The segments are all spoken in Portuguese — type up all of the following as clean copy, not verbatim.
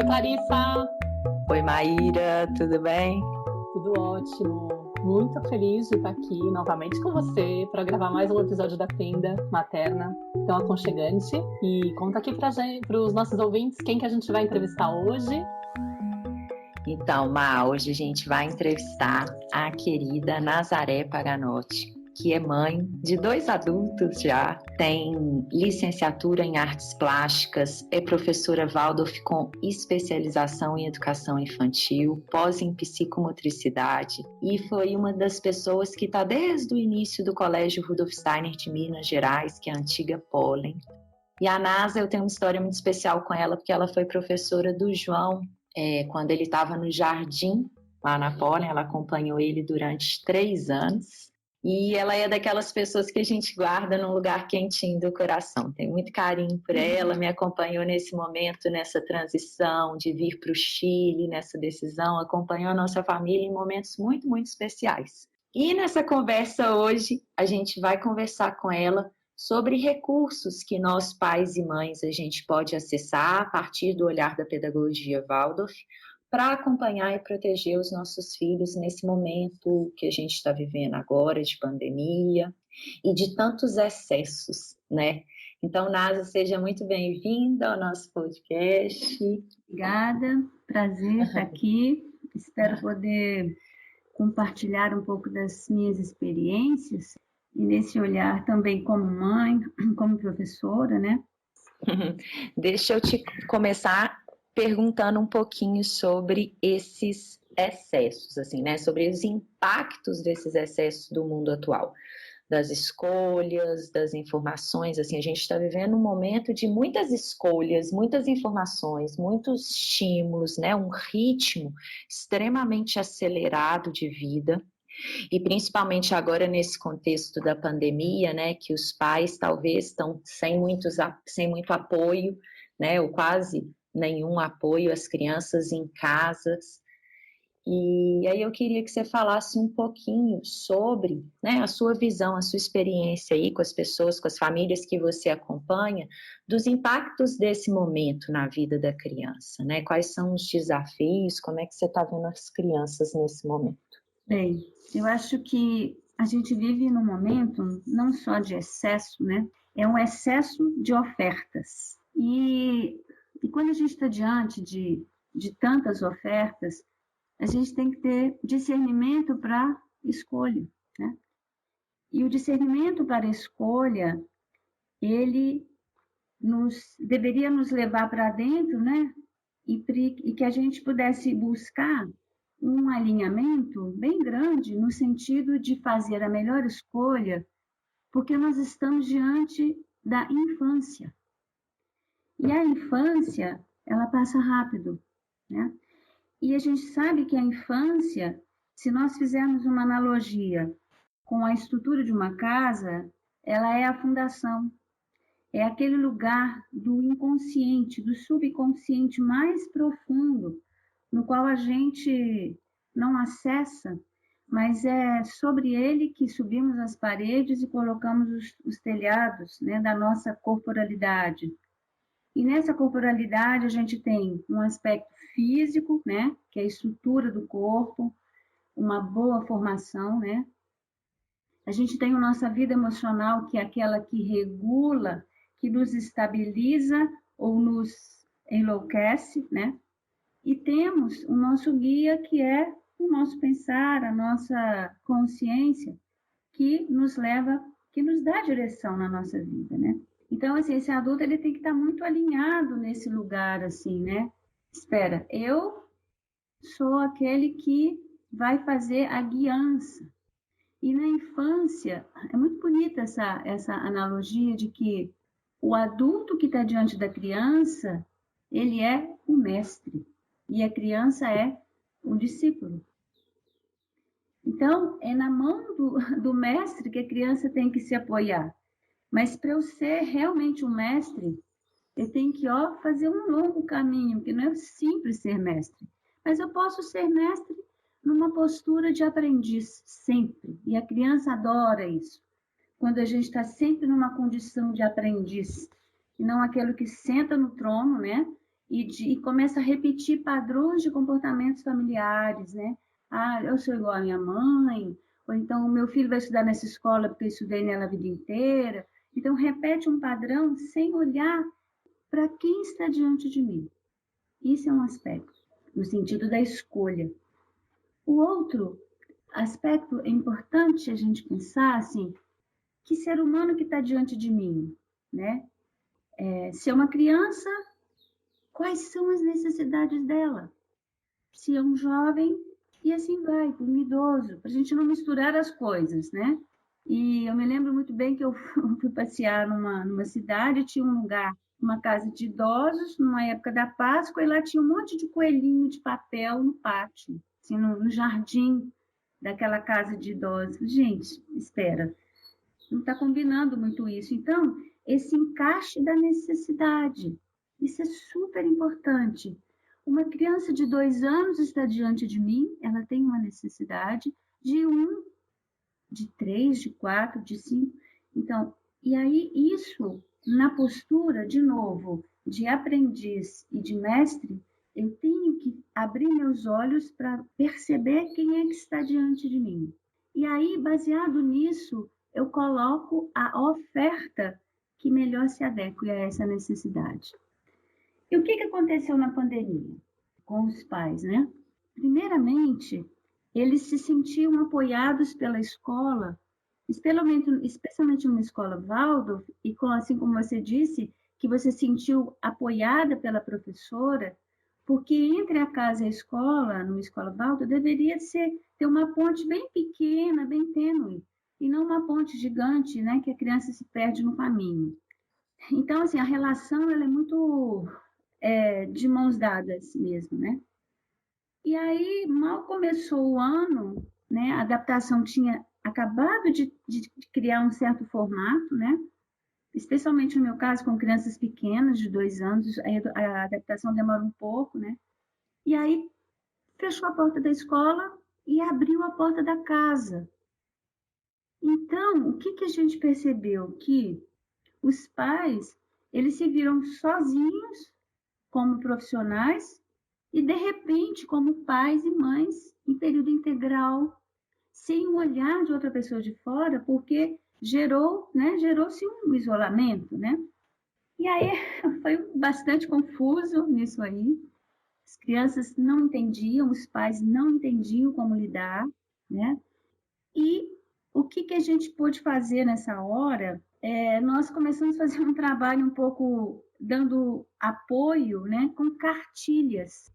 Clarissa! Oi, Maíra, tudo bem? Tudo ótimo. Muito feliz de estar aqui novamente com você para gravar mais um episódio da Tenda Materna, tão aconchegante. E conta aqui para os nossos ouvintes quem que a gente vai entrevistar hoje. Então, hoje a gente vai entrevistar a querida Nazaré Paganotti, que é mãe de 2 adultos já, tem licenciatura em artes plásticas, é professora Waldorf com especialização em educação infantil, pós em psicomotricidade e foi uma das pessoas que está desde o início do Colégio Rudolf Steiner de Minas Gerais, que é a antiga Pollen. E a Nasa, eu tenho uma história muito especial com ela, porque ela foi professora do João quando ele estava no jardim, lá na Pollen, ela acompanhou ele durante 3 anos. E ela é daquelas pessoas que a gente guarda num lugar quentinho do coração. Tem muito carinho por ela, me acompanhou nesse momento, nessa transição de vir para o Chile, nessa decisão, acompanhou a nossa família em momentos muito, muito especiais. E nessa conversa hoje, a gente vai conversar com ela sobre recursos que nós, pais e mães, a gente pode acessar a partir do olhar da pedagogia Waldorf, para acompanhar e proteger os nossos filhos nesse momento que a gente está vivendo agora, de pandemia e de tantos excessos, né? Então, Nasa, seja muito bem-vinda ao nosso podcast. Obrigada, prazer estar aqui. Espero poder compartilhar um pouco das minhas experiências e nesse olhar também como mãe, como professora, né? Deixa eu te começar perguntando um pouquinho sobre esses excessos, assim, né? Sobre os impactos desses excessos do mundo atual, das escolhas, das informações. Assim, a gente está vivendo um momento de muitas escolhas, muitas informações, muitos estímulos, né? Um ritmo extremamente acelerado de vida. E principalmente agora nesse contexto da pandemia, né, que os pais talvez estão sem muito apoio, né, ou quase nenhum apoio às crianças em casas. E aí eu queria que você falasse um pouquinho sobre, né, a sua visão, a sua experiência aí com as pessoas, com as famílias que você acompanha, dos impactos desse momento na vida da criança, né? Quais são os desafios, como é que você está vendo as crianças nesse momento? Bem, eu acho que a gente vive num momento não só de excesso, né? É um excesso de ofertas. E quando a gente está diante de tantas ofertas, a gente tem que ter discernimento para escolha, né? E o discernimento para escolha, ele deveria nos levar para dentro, né? E que a gente pudesse buscar um alinhamento bem grande no sentido de fazer a melhor escolha, porque nós estamos diante da infância. E a infância, ela passa rápido, né? E a gente sabe que a infância, se nós fizermos uma analogia com a estrutura de uma casa, ela é a fundação. É aquele lugar do inconsciente, do subconsciente mais profundo, no qual a gente não acessa, mas é sobre ele que subimos as paredes e colocamos os telhados, né, da nossa corporalidade. E nessa corporalidade a gente tem um aspecto físico, né, que é a estrutura do corpo, uma boa formação, né? A gente tem a nossa vida emocional, que é aquela que regula, que nos estabiliza ou nos enlouquece, né? E temos o nosso guia, que é o nosso pensar, a nossa consciência, que nos leva, que nos dá direção na nossa vida, né? Então, assim, esse adulto ele tem que estar muito alinhado nesse lugar, assim, né? Espera, eu sou aquele que vai fazer a guiança. E na infância, é muito bonita essa analogia de que o adulto que está diante da criança, ele é o mestre. E a criança é o discípulo. Então, é na mão do mestre que a criança tem que se apoiar. Mas para eu ser realmente um mestre, eu tenho que fazer um longo caminho, que não é simples ser mestre. Mas eu posso ser mestre numa postura de aprendiz, sempre. E a criança adora isso. Quando a gente está sempre numa condição de aprendiz, e não aquele que senta no trono, né? e começa a repetir padrões de comportamentos familiares, né? Ah, eu sou igual à minha mãe, ou então o meu filho vai estudar nessa escola porque eu estudei nela a vida inteira. Então, repete um padrão sem olhar para quem está diante de mim. Isso é um aspecto, no sentido da escolha. O outro aspecto é importante a gente pensar, assim, que ser humano que está diante de mim, né? Se é uma criança, quais são as necessidades dela? Se é um jovem, e assim vai, para um idoso, para a gente não misturar as coisas, né? E eu me lembro muito bem que eu fui passear numa cidade, tinha um lugar, uma casa de idosos, numa época da Páscoa, e lá tinha um monte de coelhinho de papel no pátio, assim, no jardim daquela casa de idosos. Gente, espera, não está combinando muito isso. Então, esse encaixe da necessidade, isso é super importante. Uma criança de 2 anos está diante de mim, ela tem uma necessidade de 1, de 3, de 4, de 5. Então, e aí isso, na postura, de novo, de aprendiz e de mestre, eu tenho que abrir meus olhos para perceber quem é que está diante de mim. E aí, baseado nisso, eu coloco a oferta que melhor se adeque a essa necessidade. E o que aconteceu na pandemia com os pais, né? Primeiramente, eles se sentiam apoiados pela escola, especialmente na escola Waldorf, e assim como você disse, que você sentiu apoiada pela professora, porque entre a casa e a escola, numa escola Waldorf, deveria ter uma ponte bem pequena, bem tênue, e não uma ponte gigante, né, que a criança se perde no caminho. Então, assim, a relação ela é muito de mãos dadas mesmo, né? E aí, mal começou o ano, né? A adaptação tinha acabado de criar um certo formato, né? Especialmente no meu caso, com crianças pequenas, de 2 anos, a adaptação demora um pouco, né? E aí, fechou a porta da escola e abriu a porta da casa. Então, o que a gente percebeu? Que os pais, eles se viram sozinhos como profissionais e, de repente, como pais e mães em período integral, sem o olhar de outra pessoa de fora, porque gerou-se um isolamento, né? E aí foi bastante confuso nisso aí. As crianças não entendiam, os pais não entendiam como lidar, né? E o que a gente pôde fazer nessa hora? Nós começamos a fazer um trabalho um pouco dando apoio, né, com cartilhas.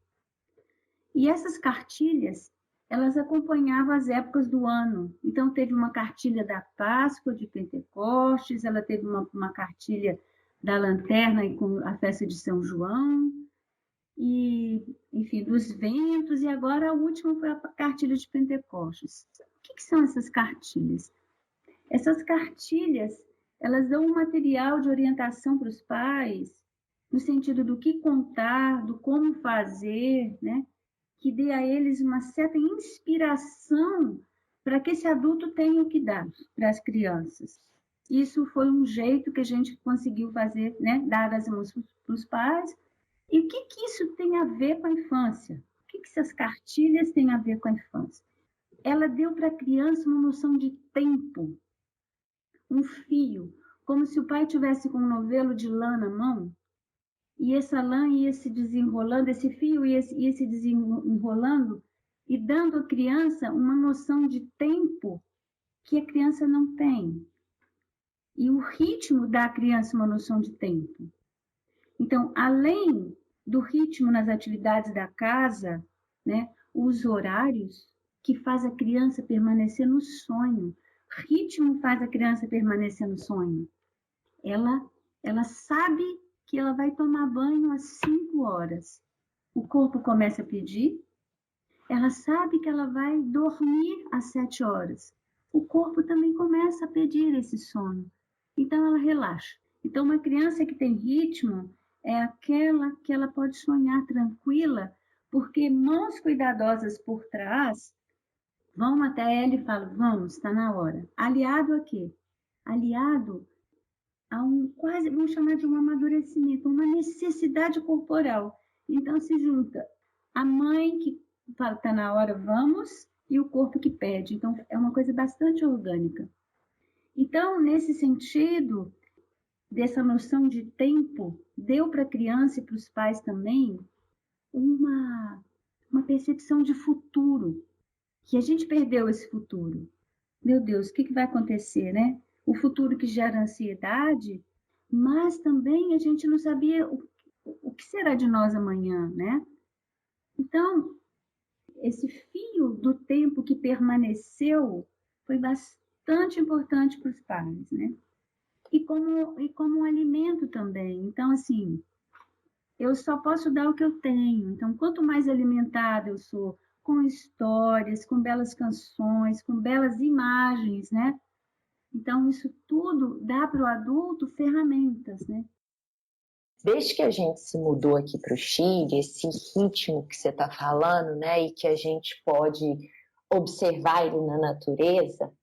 E essas cartilhas, elas acompanhavam as épocas do ano. Então, teve uma cartilha da Páscoa, de Pentecostes, ela teve uma cartilha da Lanterna e com a festa de São João, e, enfim, dos ventos, e agora a última foi a cartilha de Pentecostes. O que são essas cartilhas? Essas cartilhas, elas dão um material de orientação para os pais, no sentido do que contar, do como fazer, né? Que dê a eles uma certa inspiração para que esse adulto tenha o que dar para as crianças. Isso foi um jeito que a gente conseguiu fazer, né? Dar as mãos para os pais. E o que isso tem a ver com a infância? O que essas cartilhas têm a ver com a infância? Ela deu para a criança uma noção de tempo, um fio, como se o pai tivesse com um novelo de lã na mão, e essa lã ia se desenrolando, esse fio ia se desenrolando, e dando à criança uma noção de tempo que a criança não tem. E o ritmo dá à criança uma noção de tempo. Então, além do ritmo nas atividades da casa, né, os horários que faz a criança permanecer no sonho. Ritmo faz a criança permanecer no sonho. Ela sabe que ela vai tomar banho às 5 horas. O corpo começa a pedir. Ela sabe que ela vai dormir às 7 horas. O corpo também começa a pedir esse sono. Então, ela relaxa. Então, uma criança que tem ritmo é aquela que ela pode sonhar tranquila, porque mãos cuidadosas por trás vão até ela e falam, vamos, está na hora. Aliado a quê? Aliado a quase, vamos chamar de um amadurecimento, uma necessidade corporal. Então se junta a mãe que fala, está na hora, vamos, e o corpo que pede. Então é uma coisa bastante orgânica. Então, nesse sentido, dessa noção de tempo, deu para a criança e para os pais também uma percepção de futuro, que a gente perdeu esse futuro. Meu Deus, o que vai acontecer, né? O futuro que gera ansiedade, mas também a gente não sabia o que será de nós amanhã, né? Então, esse fio do tempo que permaneceu foi bastante importante para os pais, né? E como um alimento também. Então, assim, eu só posso dar o que eu tenho. Então, quanto mais alimentada eu sou, com histórias, com belas canções, com belas imagens, né? Então, isso tudo dá para o adulto ferramentas, né? Desde que a gente se mudou aqui para o Chile, esse ritmo que você está falando, né, e que a gente pode observar ele na natureza,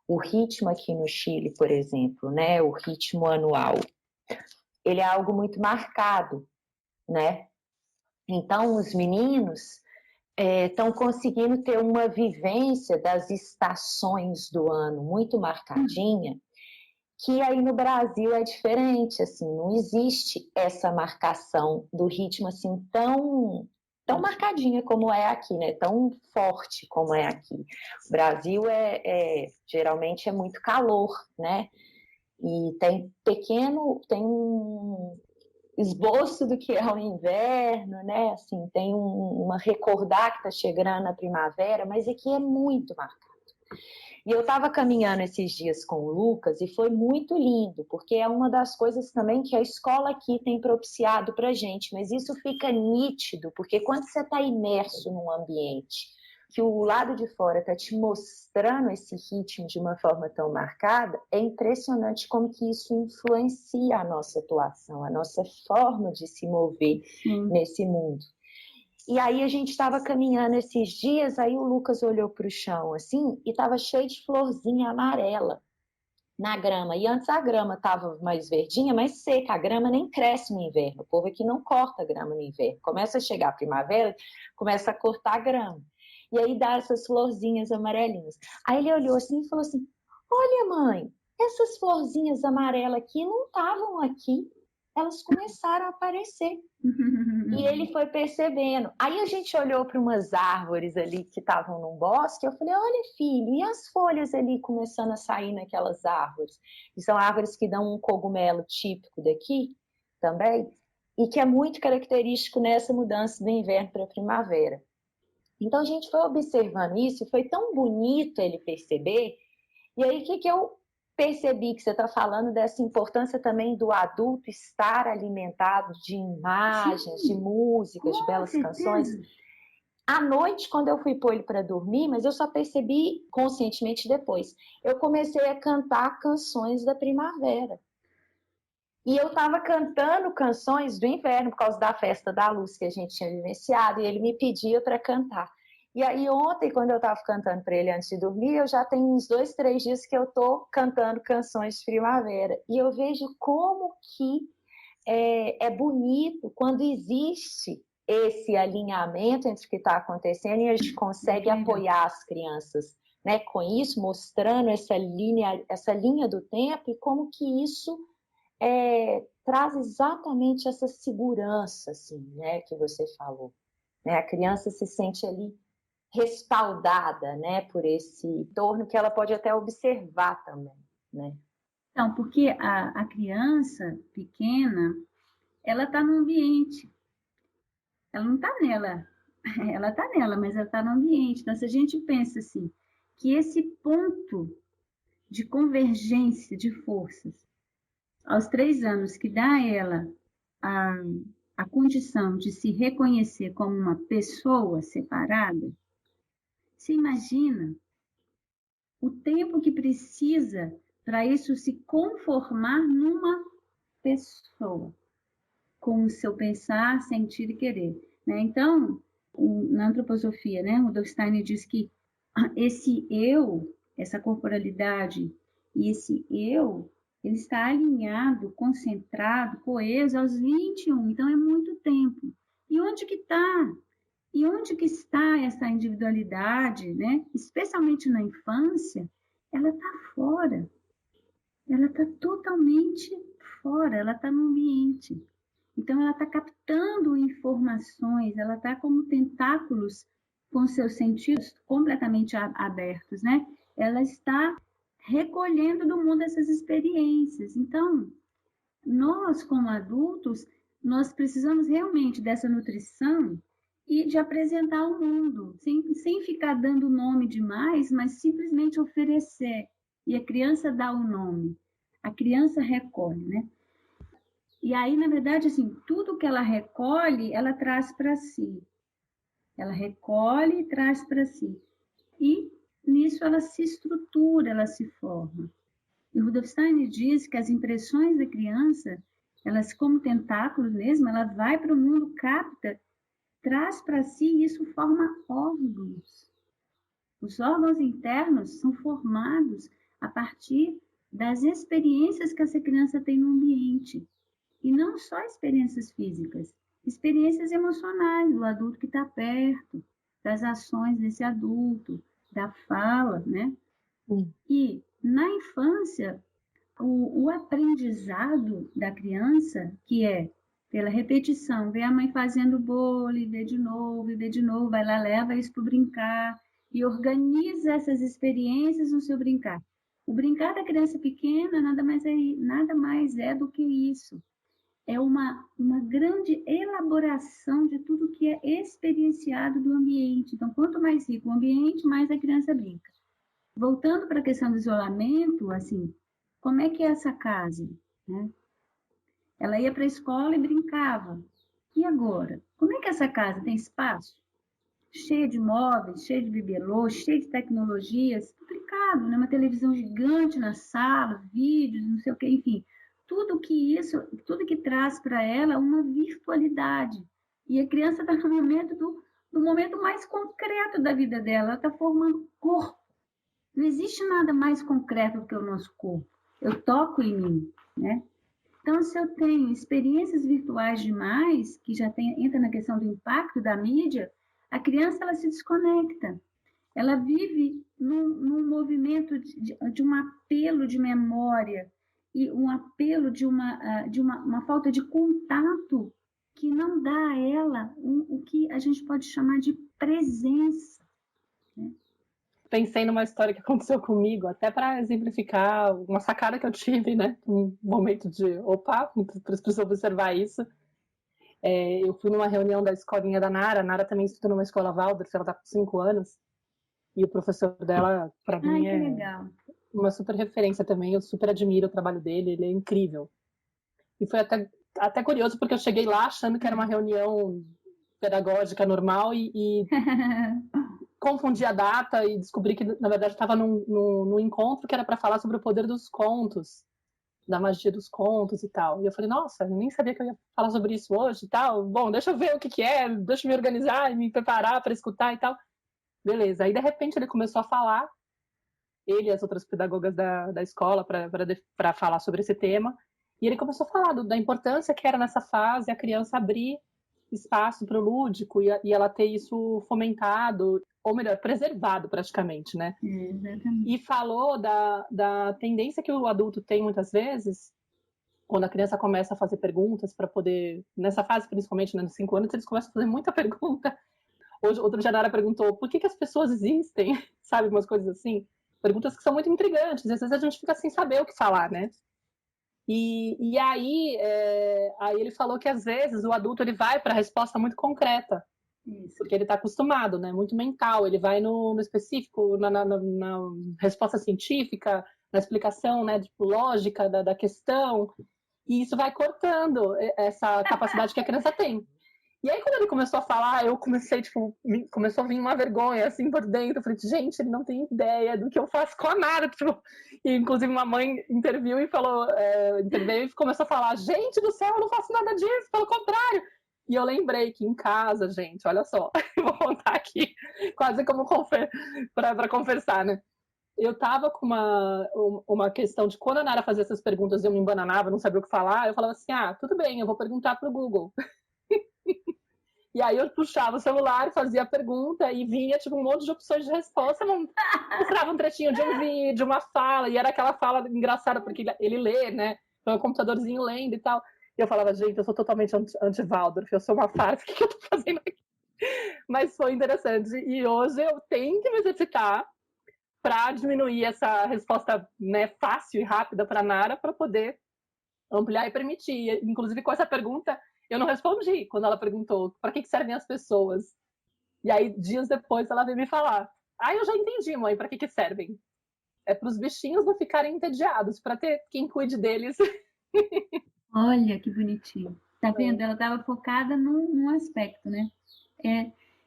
o ritmo aqui no Chile, por exemplo, né, o ritmo anual, ele é algo muito marcado, né? Então, os meninos estão conseguindo ter uma vivência das estações do ano muito marcadinha, que aí no Brasil é diferente, assim, não existe essa marcação do ritmo assim tão marcadinha como é aqui, né? Tão forte como é aqui. O Brasil geralmente é muito calor, né? E tem um esboço do que é o inverno, né? Assim, tem uma recordar que está chegando a primavera, mas aqui é muito marcado. E eu estava caminhando esses dias com o Lucas e foi muito lindo, porque é uma das coisas também que a escola aqui tem propiciado para a gente, mas isso fica nítido, porque quando você está imerso num ambiente que o lado de fora está te mostrando esse ritmo de uma forma tão marcada, é impressionante como que isso influencia a nossa atuação, a nossa forma de se mover nesse mundo. E aí a gente estava caminhando esses dias, aí o Lucas olhou para o chão assim e estava cheio de florzinha amarela na grama. E antes a grama estava mais verdinha, mais seca. A grama nem cresce no inverno. O povo aqui não corta a grama no inverno. Começa a chegar a primavera, começa a cortar a grama. E aí dá essas florzinhas amarelinhas. Aí ele olhou assim e falou assim, olha mãe, essas florzinhas amarelas aqui não estavam aqui. Elas começaram a aparecer. E ele foi percebendo. Aí a gente olhou para umas árvores ali que estavam num bosque. Eu falei, olha filho, e as folhas ali começando a sair naquelas árvores? E são árvores que dão um cogumelo típico daqui também, e que é muito característico nessa mudança do inverno para a primavera. Então a gente foi observando isso, e foi tão bonito ele perceber. E aí o que eu percebi que você está falando dessa importância também do adulto estar alimentado de imagens, de músicas, de belas canções. À noite, quando eu fui pôr ele para dormir, mas eu só percebi conscientemente depois, eu comecei a cantar canções da primavera. E eu estava cantando canções do inverno por causa da festa da luz que a gente tinha vivenciado, e ele me pedia para cantar. E aí ontem, quando eu estava cantando para ele antes de dormir, eu já tenho uns 2, 3 dias que eu estou cantando canções de primavera. E eu vejo como que é bonito quando existe esse alinhamento entre o que está acontecendo e a gente consegue apoiar as crianças, né, com isso, mostrando essa linha do tempo e como que isso traz exatamente essa segurança, assim, né, que você falou. Né? A criança se sente ali respaldada, né, por esse entorno que ela pode até observar também, né? Então, porque a criança pequena, ela está no ambiente, ela não está nela, ela está nela, mas ela está no ambiente. Então, se a gente pensa assim, que esse ponto de convergência de forças, aos 3 anos, que dá a ela a condição de se reconhecer como uma pessoa separada, você imagina o tempo que precisa para isso se conformar numa pessoa, com o seu pensar, sentir e querer. Né? Então, na antroposofia, né, Rudolf Steiner diz que esse eu, essa corporalidade e esse eu, ele está alinhado, concentrado, coeso aos 21, então é muito tempo. E onde que está? E onde que está essa individualidade, né? Especialmente na infância, ela está fora. Ela está totalmente fora, ela está no ambiente. Então, ela está captando informações, ela está como tentáculos com seus sentidos completamente abertos, né? Ela está recolhendo do mundo essas experiências. Então, nós, como adultos, nós precisamos realmente dessa nutrição e de apresentar ao mundo, sem ficar dando nome demais, mas simplesmente oferecer. E a criança dá o nome, a criança recolhe, né? E aí, na verdade, assim, tudo que ela recolhe, ela traz para si. Ela recolhe e traz para si. E nisso ela se estrutura, ela se forma. E Rudolf Steiner diz que as impressões da criança, elas como tentáculos mesmo, ela vai para o mundo, capta, traz para si e isso forma órgãos. Os órgãos internos são formados a partir das experiências que essa criança tem no ambiente. E não só experiências físicas, experiências emocionais do adulto que está perto, das ações desse adulto, da fala, né? E na infância, o aprendizado da criança, que é pela repetição, vê a mãe fazendo bolo, e vê de novo, vai lá, leva isso para brincar e organiza essas experiências no seu brincar. O brincar da criança pequena nada mais é do que isso. É uma grande elaboração de tudo que é experienciado do ambiente. Então, quanto mais rico o ambiente, mais a criança brinca. Voltando para a questão do isolamento, assim, como é que é essa casa? Né? Ela ia para a escola e brincava. E agora? Como é que essa casa tem espaço? Cheia de móveis, cheia de bibelô, cheia de tecnologias, complicado, né? Uma televisão gigante na sala, vídeos, não sei o que, enfim. Tudo que traz para ela uma virtualidade. E a criança está no momento do momento mais concreto da vida dela, ela está formando corpo. Não existe nada mais concreto do que o nosso corpo. Eu toco em mim, né? Então, se eu tenho experiências virtuais demais, que já entra na questão do impacto da mídia, a criança ela se desconecta. Ela vive num movimento de um apelo de memória e um apelo de uma falta de contato que não dá a ela o que a gente pode chamar de presença. Né? Pensei numa história que aconteceu comigo, até para exemplificar uma sacada que eu tive, né? Um momento de, opa, preciso observar isso. Eu fui numa reunião da escolinha da Nara. A Nara também estuda numa escola Waldorf, ela está com 5 anos. E o professor dela, para mim, é legal. Uma super referência também. Eu super admiro o trabalho dele, ele é incrível. E foi até curioso, porque eu cheguei lá achando que era uma reunião pedagógica normal e confundi a data e descobri que, na verdade, estava num encontro que era para falar sobre o poder dos contos, da magia dos contos e tal. E eu falei, nossa, eu nem sabia que eu ia falar sobre isso hoje e tal. Bom, deixa eu ver o que é, deixa eu me organizar e me preparar para escutar e tal. Beleza. Aí, de repente, ele começou a falar, ele e as outras pedagogas da escola, para falar sobre esse tema. E ele começou a falar da importância que era nessa fase a criança abrir espaço para o lúdico e ela ter isso fomentado, ou melhor, preservado praticamente, né? Exatamente. E falou da tendência que o adulto tem muitas vezes, quando a criança começa a fazer perguntas para poder, nessa fase principalmente, né, nos 5 anos, eles começam a fazer muita pergunta. Outro dia a Nara perguntou, por que as pessoas existem? Sabe, umas coisas assim. Perguntas que são muito intrigantes, às vezes a gente fica sem saber o que falar, né? E aí ele falou que às vezes o adulto ele vai para a resposta muito concreta, Isso. porque ele está acostumado, né? Muito mental. Ele vai no específico, na resposta científica, na explicação, né? Tipo, lógica da questão. E isso vai cortando essa capacidade que a criança tem. E aí, quando ele começou a falar, eu comecei, começou a vir uma vergonha, assim, por dentro. Eu falei, gente, ele não tem ideia do que eu faço com a Nara. Tipo, e, inclusive, uma mãe interviu e começou a falar, gente do céu, eu não faço nada disso, pelo contrário. E eu lembrei que em casa, gente, olha só, eu vou contar aqui, quase como para conversar, né? Eu tava com uma questão de quando a Nara fazia essas perguntas, eu me embananava, não sabia o que falar, eu falava assim, tudo bem, eu vou perguntar pro Google. E aí eu puxava o celular, fazia a pergunta e vinha tipo um monte de opções de resposta, mostrava um trechinho de um vídeo, uma fala, e era aquela fala engraçada, porque ele lê, né? Então o computadorzinho lendo e tal. E eu falava, gente, eu sou totalmente anti-Waldorf, eu sou uma farsa, o que eu tô fazendo aqui? Mas foi interessante. E hoje eu tenho que me exercitar para diminuir essa resposta, né, fácil e rápida para Nara, para poder ampliar e permitir. Inclusive, com essa pergunta, eu não respondi quando ela perguntou para que servem as pessoas. E aí, dias depois, ela veio me falar. Eu já entendi, mãe, para que servem. É para os bichinhos não ficarem entediados, para ter quem cuide deles. Olha que bonitinho. Tá vendo? Ela estava focada num aspecto, né?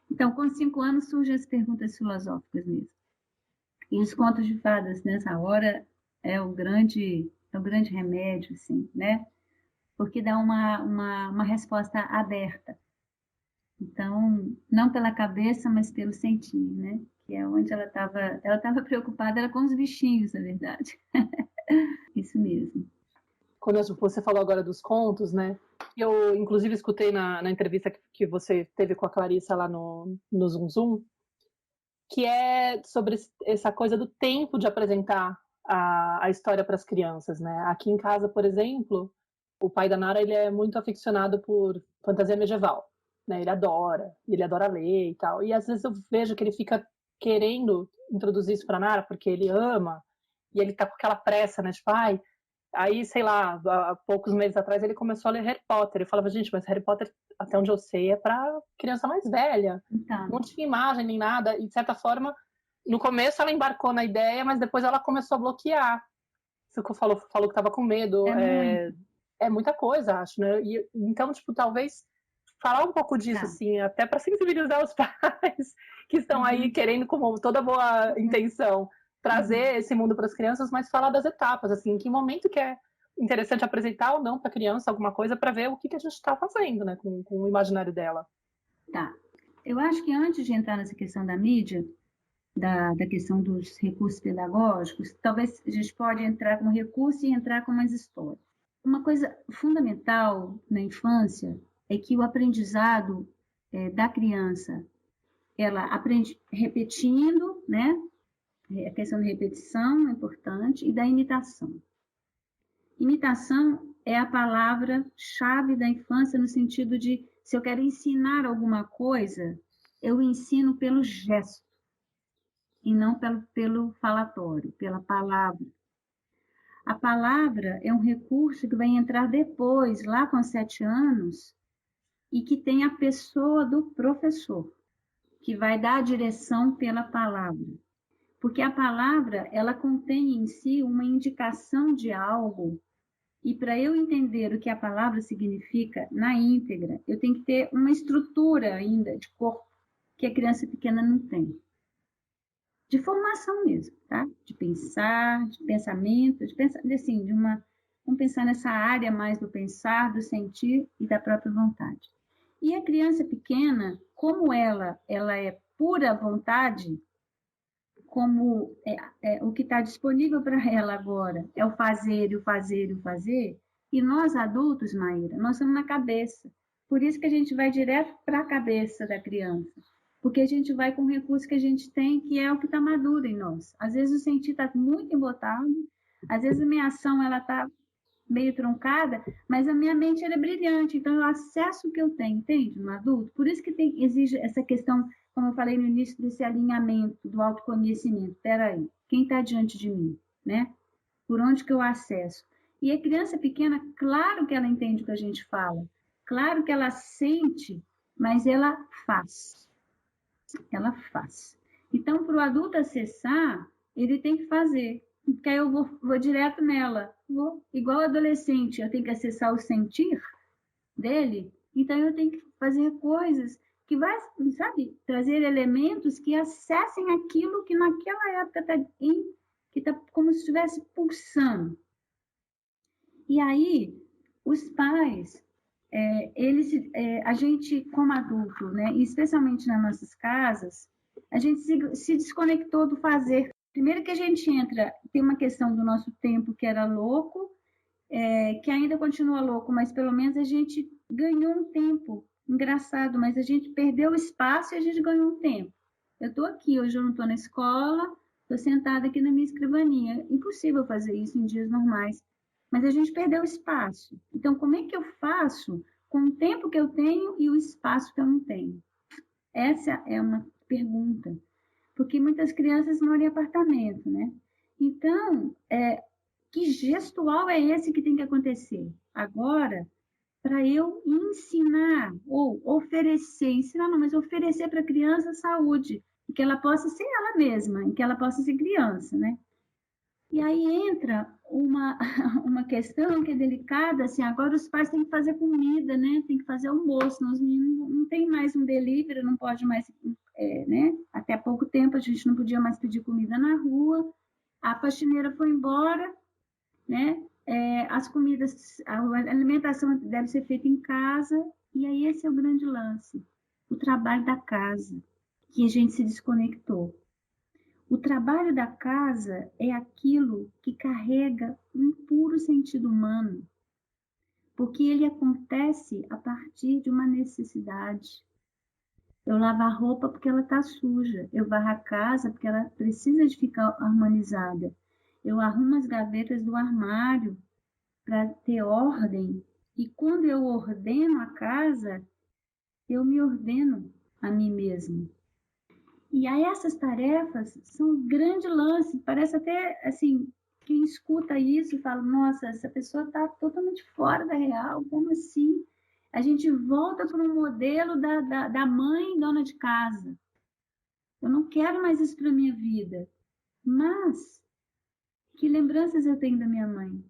Então, com 5 anos surgem as perguntas filosóficas mesmo. E os contos de fadas, nessa hora, é o grande remédio, assim, né? Porque dá uma resposta aberta. Então, não pela cabeça, mas pelo sentir, né? Que é onde ela estava preocupada, era com os bichinhos, na verdade. Isso mesmo. Quando você falou agora dos contos, né? Eu, inclusive, escutei na entrevista que você teve com a Clarissa lá no Zoom Zoom, que é sobre essa coisa do tempo de apresentar a história para as crianças, né? Aqui em casa, por exemplo, o pai da Nara, ele é muito aficionado por fantasia medieval, né? Ele adora ler e tal. E às vezes eu vejo que ele fica querendo introduzir isso para Nara porque ele ama e ele tá com aquela pressa, né? Tipo, aí, sei lá, há poucos meses atrás ele começou a ler Harry Potter. Eu falava, gente, mas Harry Potter, até onde eu sei, é para criança mais velha. Então. Não tinha imagem nem nada. E, de certa forma, no começo ela embarcou na ideia, mas depois ela começou a bloquear. Falou que estava com medo. É muita coisa, acho, né? E, então, tipo, talvez falar um pouco disso, assim, até para sensibilizar os pais que estão aí querendo, com toda boa intenção, trazer esse mundo para as crianças, mas falar das etapas, assim, em que momento que é interessante apresentar ou não para a criança alguma coisa para ver o que a gente está fazendo, né, com o imaginário dela. Tá. Eu acho que antes de entrar nessa questão da mídia, da questão dos recursos pedagógicos, talvez a gente pode entrar como recurso e entrar como as histórias. Uma coisa fundamental na infância é que o aprendizado da criança, ela aprende repetindo, né? A questão da repetição é importante, e da imitação. Imitação é a palavra-chave da infância no sentido de, se eu quero ensinar alguma coisa, eu ensino pelo gesto, e não pelo falatório, pela palavra. A palavra é um recurso que vai entrar depois, lá com 7 anos, e que tem a pessoa do professor, que vai dar a direção pela palavra. Porque a palavra, ela contém em si uma indicação de algo, e para eu entender o que a palavra significa na íntegra, eu tenho que ter uma estrutura ainda de corpo que a criança pequena não tem. De formação mesmo, tá? De pensar, de pensamento, assim, vamos pensar nessa área mais do pensar, do sentir e da própria vontade. E a criança pequena, como ela é pura vontade, como o que está disponível para ela agora é o fazer, e o fazer, e o fazer, e nós adultos, Maíra, nós estamos na cabeça. Por isso que a gente vai direto para a cabeça da criança, porque a gente vai com o recurso que a gente tem, que é o que está maduro em nós. Às vezes o sentir está muito embotado, às vezes a minha ação está meio truncada, mas a minha mente é brilhante, então o acesso que eu tenho, entende, no adulto? Por isso que exige essa questão, como eu falei no início, desse alinhamento, do autoconhecimento. Espera aí, quem está diante de mim, né? Por onde que eu acesso? E a criança pequena, claro que ela entende o que a gente fala, claro que ela sente, mas ela faz. Ela faz. Então, para o adulto acessar, ele tem que fazer, porque aí eu vou direto nela. Igual adolescente, eu tenho que acessar o sentir dele, então eu tenho que fazer coisas que vai, sabe, trazer elementos que acessem aquilo que naquela época está como se estivesse pulsando. E aí, os pais, a gente como adulto, né, especialmente nas nossas casas, a gente se desconectou do fazer. Primeiro que a gente entra, tem uma questão do nosso tempo que era louco, que ainda continua louco, mas pelo menos a gente ganhou um tempo Engraçado, mas a gente perdeu o espaço e a gente ganhou um tempo. Eu estou aqui, hoje eu não estou na escola, estou sentada aqui na minha escrivaninha. Impossível fazer isso em dias normais. Mas a gente perdeu o espaço. Então, como é que eu faço com o tempo que eu tenho e o espaço que eu não tenho? Essa é uma pergunta. Porque muitas crianças moram em apartamento, né? Então, que gestual é esse que tem que acontecer? Agora, para eu ensinar ou oferecer, ensinar não, mas oferecer para a criança saúde, que ela possa ser ela mesma, em que ela possa ser criança, né? E aí entra uma, uma questão que é delicada, assim, agora os pais têm que fazer comida, né? Tem que fazer almoço, os meninos não tem mais um delivery, não pode mais, né? Até há pouco tempo a gente não podia mais pedir comida na rua, a faxineira foi embora, né? As comidas, a alimentação deve ser feita em casa, e aí esse é o grande lance, o trabalho da casa, que a gente se desconectou. O trabalho da casa é aquilo que carrega um puro sentido humano, porque ele acontece a partir de uma necessidade. Eu lavo a roupa porque ela está suja, eu varro a casa porque ela precisa de ficar harmonizada, eu arrumo as gavetas do armário para ter ordem. E quando eu ordeno a casa, eu me ordeno a mim mesmo. E aí essas tarefas são um grande lance. Parece até assim, quem escuta isso fala, nossa, essa pessoa está totalmente fora da real, como assim? A gente volta para um modelo da mãe dona de casa. Eu não quero mais isso para a minha vida. Mas, que lembranças eu tenho da minha mãe?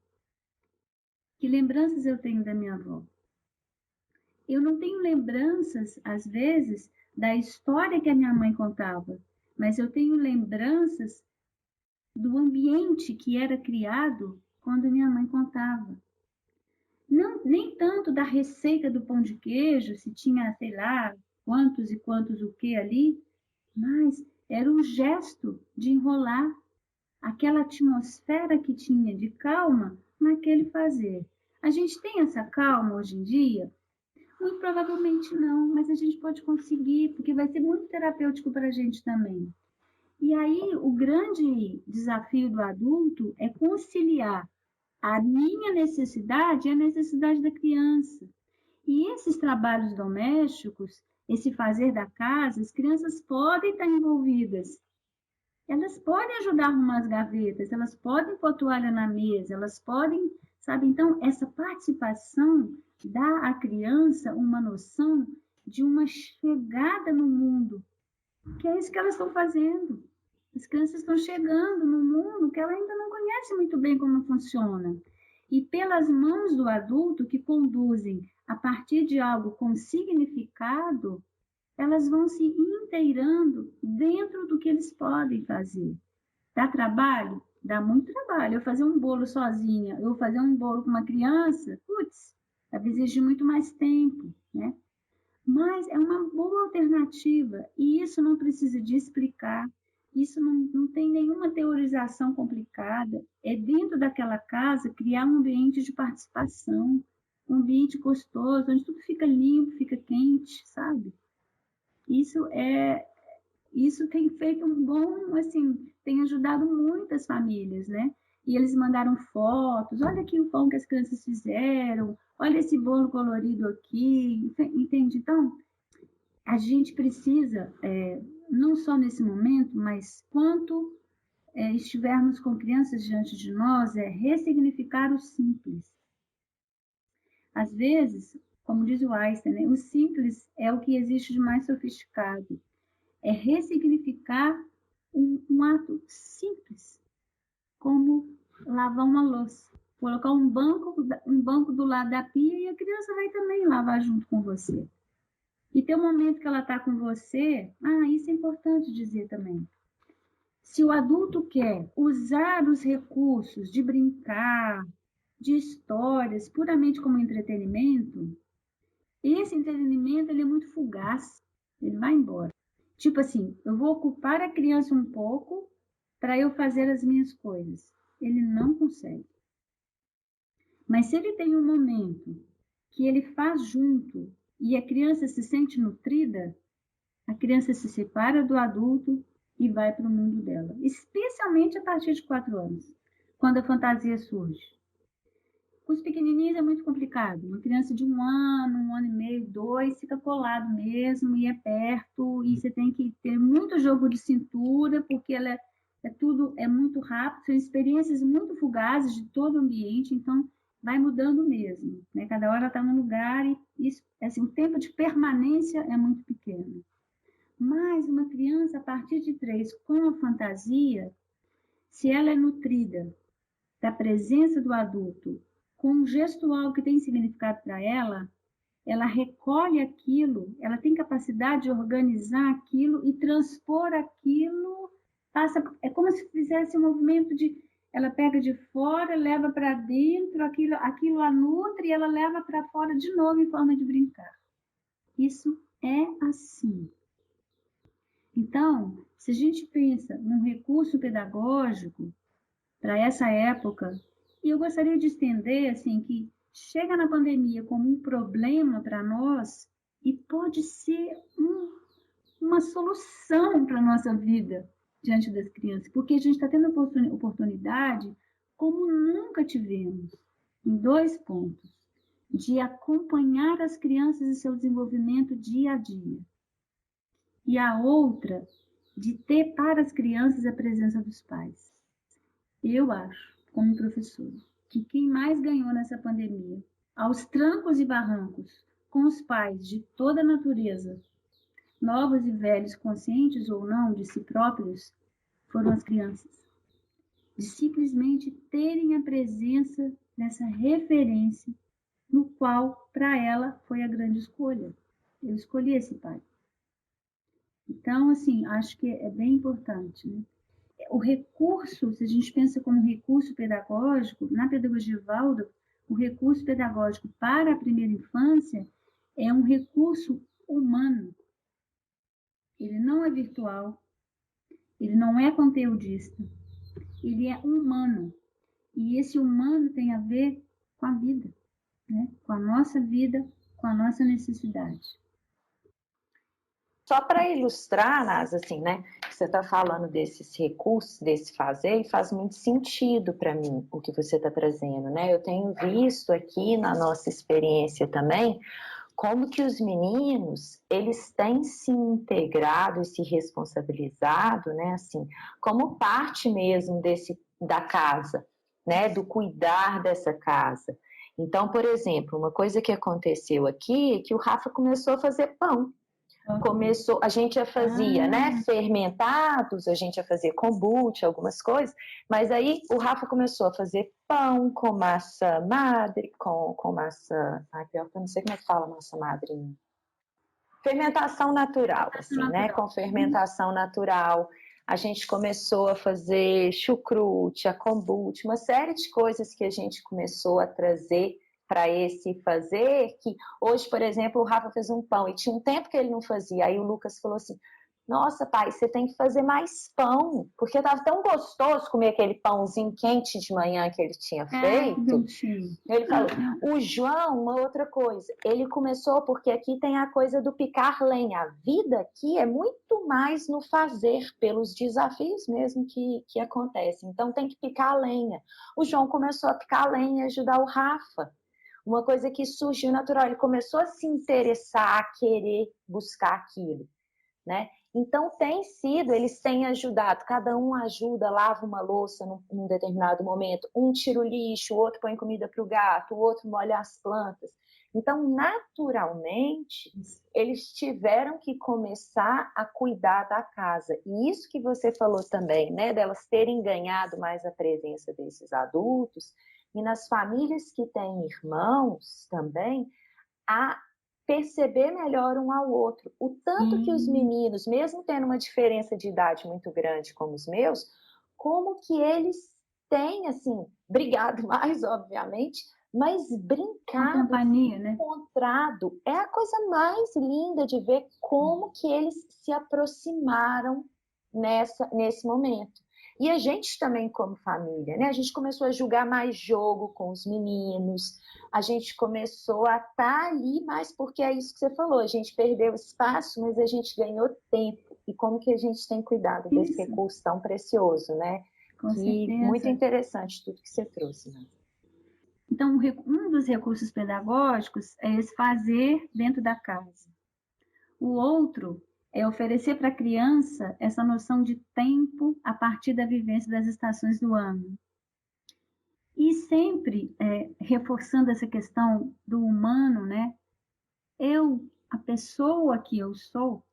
Que lembranças eu tenho da minha avó? Eu não tenho lembranças, às vezes, da história que a minha mãe contava, mas eu tenho lembranças do ambiente que era criado quando minha mãe contava. Não, nem tanto da receita do pão de queijo, se tinha, sei lá, quantos e quantos o que ali, mas era o gesto de enrolar, aquela atmosfera que tinha de calma naquele fazer. A gente tem essa calma hoje em dia? Muito provavelmente não, mas a gente pode conseguir, porque vai ser muito terapêutico para a gente também. E aí, o grande desafio do adulto é conciliar a minha necessidade e a necessidade da criança. E esses trabalhos domésticos, esse fazer da casa, as crianças podem estar envolvidas. Elas podem ajudar a arrumar as gavetas, elas podem pôr toalha na mesa, elas podem, sabe? Então, essa participação dá à criança uma noção de uma chegada no mundo, que é isso que elas estão fazendo. As crianças estão chegando no mundo que ela ainda não conhece muito bem como funciona. E pelas mãos do adulto que conduzem a partir de algo com significado, elas vão se inteirando dentro do que eles podem fazer. Dá trabalho? Dá muito trabalho. Eu fazer um bolo sozinha, eu fazer um bolo com uma criança, putz, vai exigir muito mais tempo, né? Mas é uma boa alternativa e isso não precisa de explicar, isso não tem nenhuma teorização complicada. É dentro daquela casa criar um ambiente de participação, um ambiente gostoso, onde tudo fica limpo, fica quente, sabe? Isso tem feito um bom, assim, tem ajudado muitas famílias, né? E eles mandaram fotos, olha aqui o pão que as crianças fizeram, olha esse bolo colorido aqui, entende? Então, a gente precisa, não só nesse momento, mas quanto estivermos com crianças diante de nós, ressignificar o simples. Às vezes, como diz o Einstein, né, o simples é o que existe de mais sofisticado. É ressignificar um ato simples, como lavar uma louça. Colocar um banco do lado da pia e a criança vai também lavar junto com você. E tem um momento que ela está com você, isso é importante dizer também. Se o adulto quer usar os recursos de brincar, de histórias, puramente como entretenimento, esse entretenimento ele é muito fugaz, ele vai embora. Tipo assim, eu vou ocupar a criança um pouco para eu fazer as minhas coisas. Ele não consegue. Mas se ele tem um momento que ele faz junto e a criança se sente nutrida, a criança se separa do adulto e vai para o mundo dela, especialmente a partir de 4 anos, quando a fantasia surge. Com os pequenininhos é muito complicado. Uma criança de 1 ano e meio, 2, fica colado mesmo e é perto, e você tem que ter muito jogo de cintura, porque ela tudo é muito rápido, são experiências muito fugazes de todo o ambiente, então vai mudando mesmo, né? Cada hora está num lugar e isso, assim, o tempo de permanência é muito pequeno. Mas uma criança, a partir de 3, com a fantasia, se ela é nutrida da presença do adulto, com um gestual que tem significado para ela, ela recolhe aquilo, ela tem capacidade de organizar aquilo e transpor aquilo, é como se fizesse um movimento de, ela pega de fora, leva para dentro, aquilo a nutre e ela leva para fora de novo em forma de brincar. Isso é assim. Então, se a gente pensa num recurso pedagógico para essa época, e eu gostaria de estender assim que chega na pandemia como um problema para nós e pode ser uma solução para a nossa vida diante das crianças, porque a gente está tendo oportunidade como nunca tivemos, em 2 pontos, de acompanhar as crianças e seu desenvolvimento dia a dia. E a outra, de ter para as crianças a presença dos pais. Eu acho, como professora, que quem mais ganhou nessa pandemia, aos trancos e barrancos, com os pais de toda a natureza, novos e velhos, conscientes ou não de si próprios, foram as crianças. De simplesmente terem a presença dessa referência, no qual, para ela, foi a grande escolha. Eu escolhi esse pai. Então, assim, acho que é bem importante, né? O recurso, se a gente pensa como recurso pedagógico, na pedagogia Waldorf, o recurso pedagógico para a primeira infância é um recurso humano. Ele não é virtual, ele não é conteudista, ele é humano. E esse humano tem a ver com a vida, né? Com a nossa vida, com a nossa necessidade. Só para ilustrar, Nasa, assim, né? Você está falando desses recursos, desse fazer, e faz muito sentido para mim o que você está trazendo, né? Eu tenho visto aqui na nossa experiência também como que os meninos, eles têm se integrado e se responsabilizado, né? Assim, como parte mesmo da casa, né? Do cuidar dessa casa. Então, por exemplo, uma coisa que aconteceu aqui é que o Rafa começou a fazer pão. A gente já fazia, né, fermentados, a gente ia fazer kombucha, algumas coisas, mas aí o Rafa começou a fazer pão com massa madre, com massa, pior que eu não sei como é que fala massa madre, fermentação natural, assim, né, com fermentação natural. A gente começou a fazer chucrute, a kombucha, uma série de coisas que a gente começou a trazer para esse fazer, que hoje, por exemplo, o Rafa fez um pão e tinha um tempo que ele não fazia, aí o Lucas falou assim, nossa, pai, você tem que fazer mais pão, porque estava tão gostoso comer aquele pãozinho quente de manhã que ele tinha feito. Ele falou, o João, uma outra coisa, ele começou porque aqui tem a coisa do picar lenha, a vida aqui é muito mais no fazer, pelos desafios mesmo que acontecem, então tem que picar a lenha. O João começou a picar a lenha e ajudar o Rafa. Uma coisa que surgiu natural, ele começou a se interessar, a querer buscar aquilo, né? Então, eles têm ajudado, cada um ajuda, lava uma louça num determinado momento, um tira o lixo, o outro põe comida para o gato, o outro molha as plantas. Então, naturalmente, eles tiveram que começar a cuidar da casa. E isso que você falou também, né, delas terem ganhado mais a presença desses adultos, e nas famílias que têm irmãos também, a perceber melhor um ao outro. O tanto que os meninos, mesmo tendo uma diferença de idade muito grande como os meus, como que eles têm, assim, brigado mais, obviamente, mas brincado, companhia, né? Encontrado. É a coisa mais linda de ver como que eles se aproximaram nesse momento. E a gente também como família, né? A gente começou a julgar mais jogo com os meninos, a gente começou a estar ali mais, porque é isso que você falou, a gente perdeu espaço, mas a gente ganhou tempo. E como que a gente tem cuidado desse recurso tão precioso, né? Com certeza. Muito interessante tudo que você trouxe, né? Então, um dos recursos pedagógicos é esse fazer dentro da casa. O outro é oferecer para a criança essa noção de tempo a partir da vivência das estações do ano. E sempre reforçando essa questão do humano, né? A pessoa que eu sou,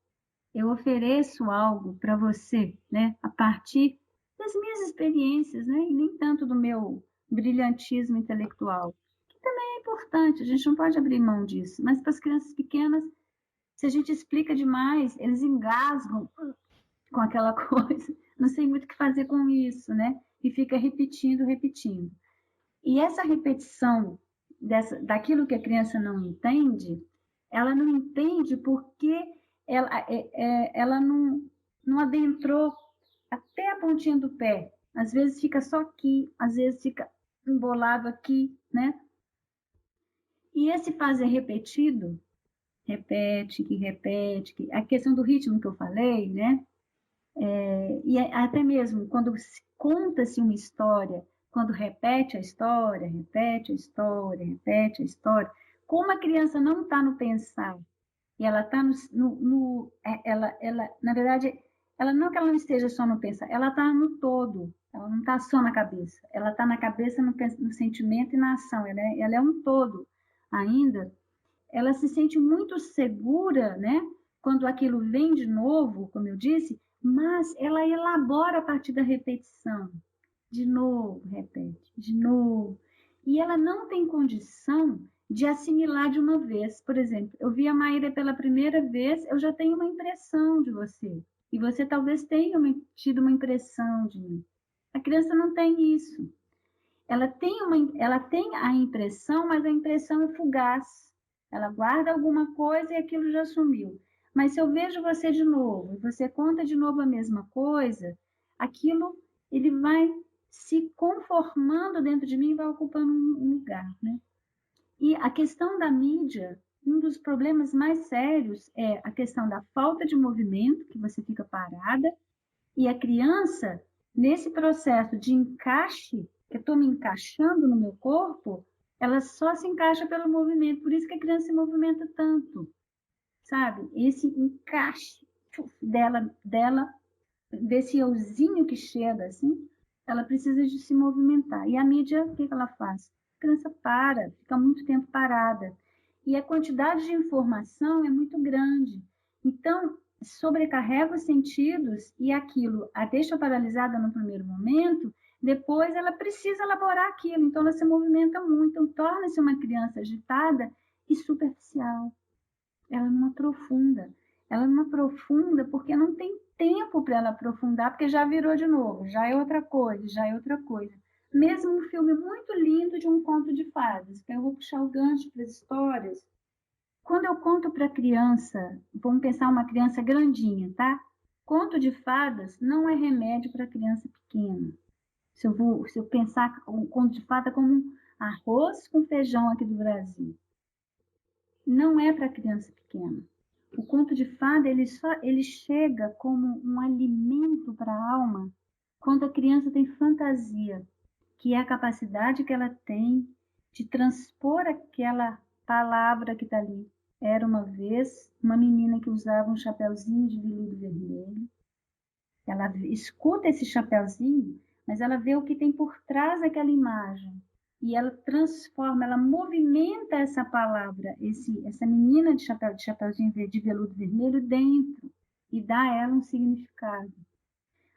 eu ofereço algo para você, né? A partir das minhas experiências, né? E nem tanto do meu brilhantismo intelectual, que também é importante, a gente não pode abrir mão disso. Mas para as crianças pequenas, se a gente explica demais, eles engasgam com aquela coisa. Não sei muito o que fazer com isso, né? E fica repetindo, repetindo. E essa repetição daquilo que a criança não entende, ela não entende porque ela não adentrou até a pontinha do pé. Às vezes fica só aqui, às vezes fica embolado aqui, né? E esse fazer repetido, repete, a questão do ritmo que eu falei, né? E até mesmo quando conta-se uma história, quando repete a história, como a criança não está no pensar, e ela está na verdade, ela não que ela não esteja só no pensar, ela está no todo, ela não está só na cabeça, ela está na cabeça, no sentimento e na ação, ela é um todo ainda, ela se sente muito segura, né? Quando aquilo vem de novo, como eu disse, mas ela elabora a partir da repetição. De novo, repete, de novo. E ela não tem condição de assimilar de uma vez. Por exemplo, eu vi a Maíra pela primeira vez, eu já tenho uma impressão de você. E você talvez tenha tido uma impressão de mim. A criança não tem isso. Ela tem a impressão, mas a impressão é fugaz. Ela guarda alguma coisa e aquilo já sumiu. Mas se eu vejo você de novo, e você conta de novo a mesma coisa, aquilo ele vai se conformando dentro de mim e vai ocupando um lugar, né? E a questão da mídia, um dos problemas mais sérios é a questão da falta de movimento, que você fica parada, e a criança, nesse processo de encaixe, que eu estou me encaixando no meu corpo, ela só se encaixa pelo movimento, por isso que a criança se movimenta tanto, sabe? Esse encaixe dela desse euzinho que chega assim, ela precisa de se movimentar. E a mídia, o que ela faz? A criança para, fica muito tempo parada. E a quantidade de informação é muito grande. Então, sobrecarrega os sentidos e aquilo a deixa paralisada no primeiro momento, depois ela precisa elaborar aquilo, então ela se movimenta muito, então torna-se uma criança agitada e superficial. Ela não aprofunda porque não tem tempo para ela aprofundar, porque já virou de novo, já é outra coisa. Mesmo um filme muito lindo de um conto de fadas, que eu vou puxar o gancho para as histórias. Quando eu conto para criança, vamos pensar uma criança grandinha, tá? Conto de fadas não é remédio para criança pequena. Se eu pensar o conto de fada como um arroz com feijão aqui do Brasil, não é para criança pequena. O conto de fada ele chega como um alimento para a alma quando a criança tem fantasia, que é a capacidade que ela tem de transpor aquela palavra que está ali. Era uma vez uma menina que usava um chapeuzinho de veludo vermelho. Ela escuta esse chapeuzinho, mas ela vê o que tem por trás daquela imagem. E ela transforma, ela movimenta essa palavra, essa menina de chapeuzinho de veludo vermelho dentro e dá a ela um significado.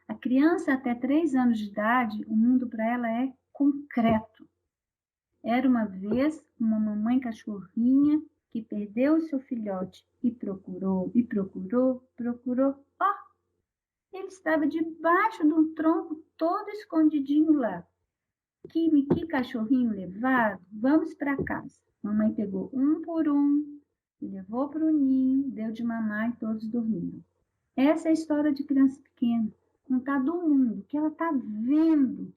A criança até 3 anos de idade, o mundo para ela é concreto. Era uma vez uma mamãe cachorrinha que perdeu o seu filhote e procurou. Ele estava debaixo de um tronco todo escondidinho lá. Que cachorrinho levado, vamos para casa. Mamãe pegou um por um, levou para o ninho, deu de mamar e todos dormiram. Essa é a história de criança pequena. contar do mundo, o que ela está vendo,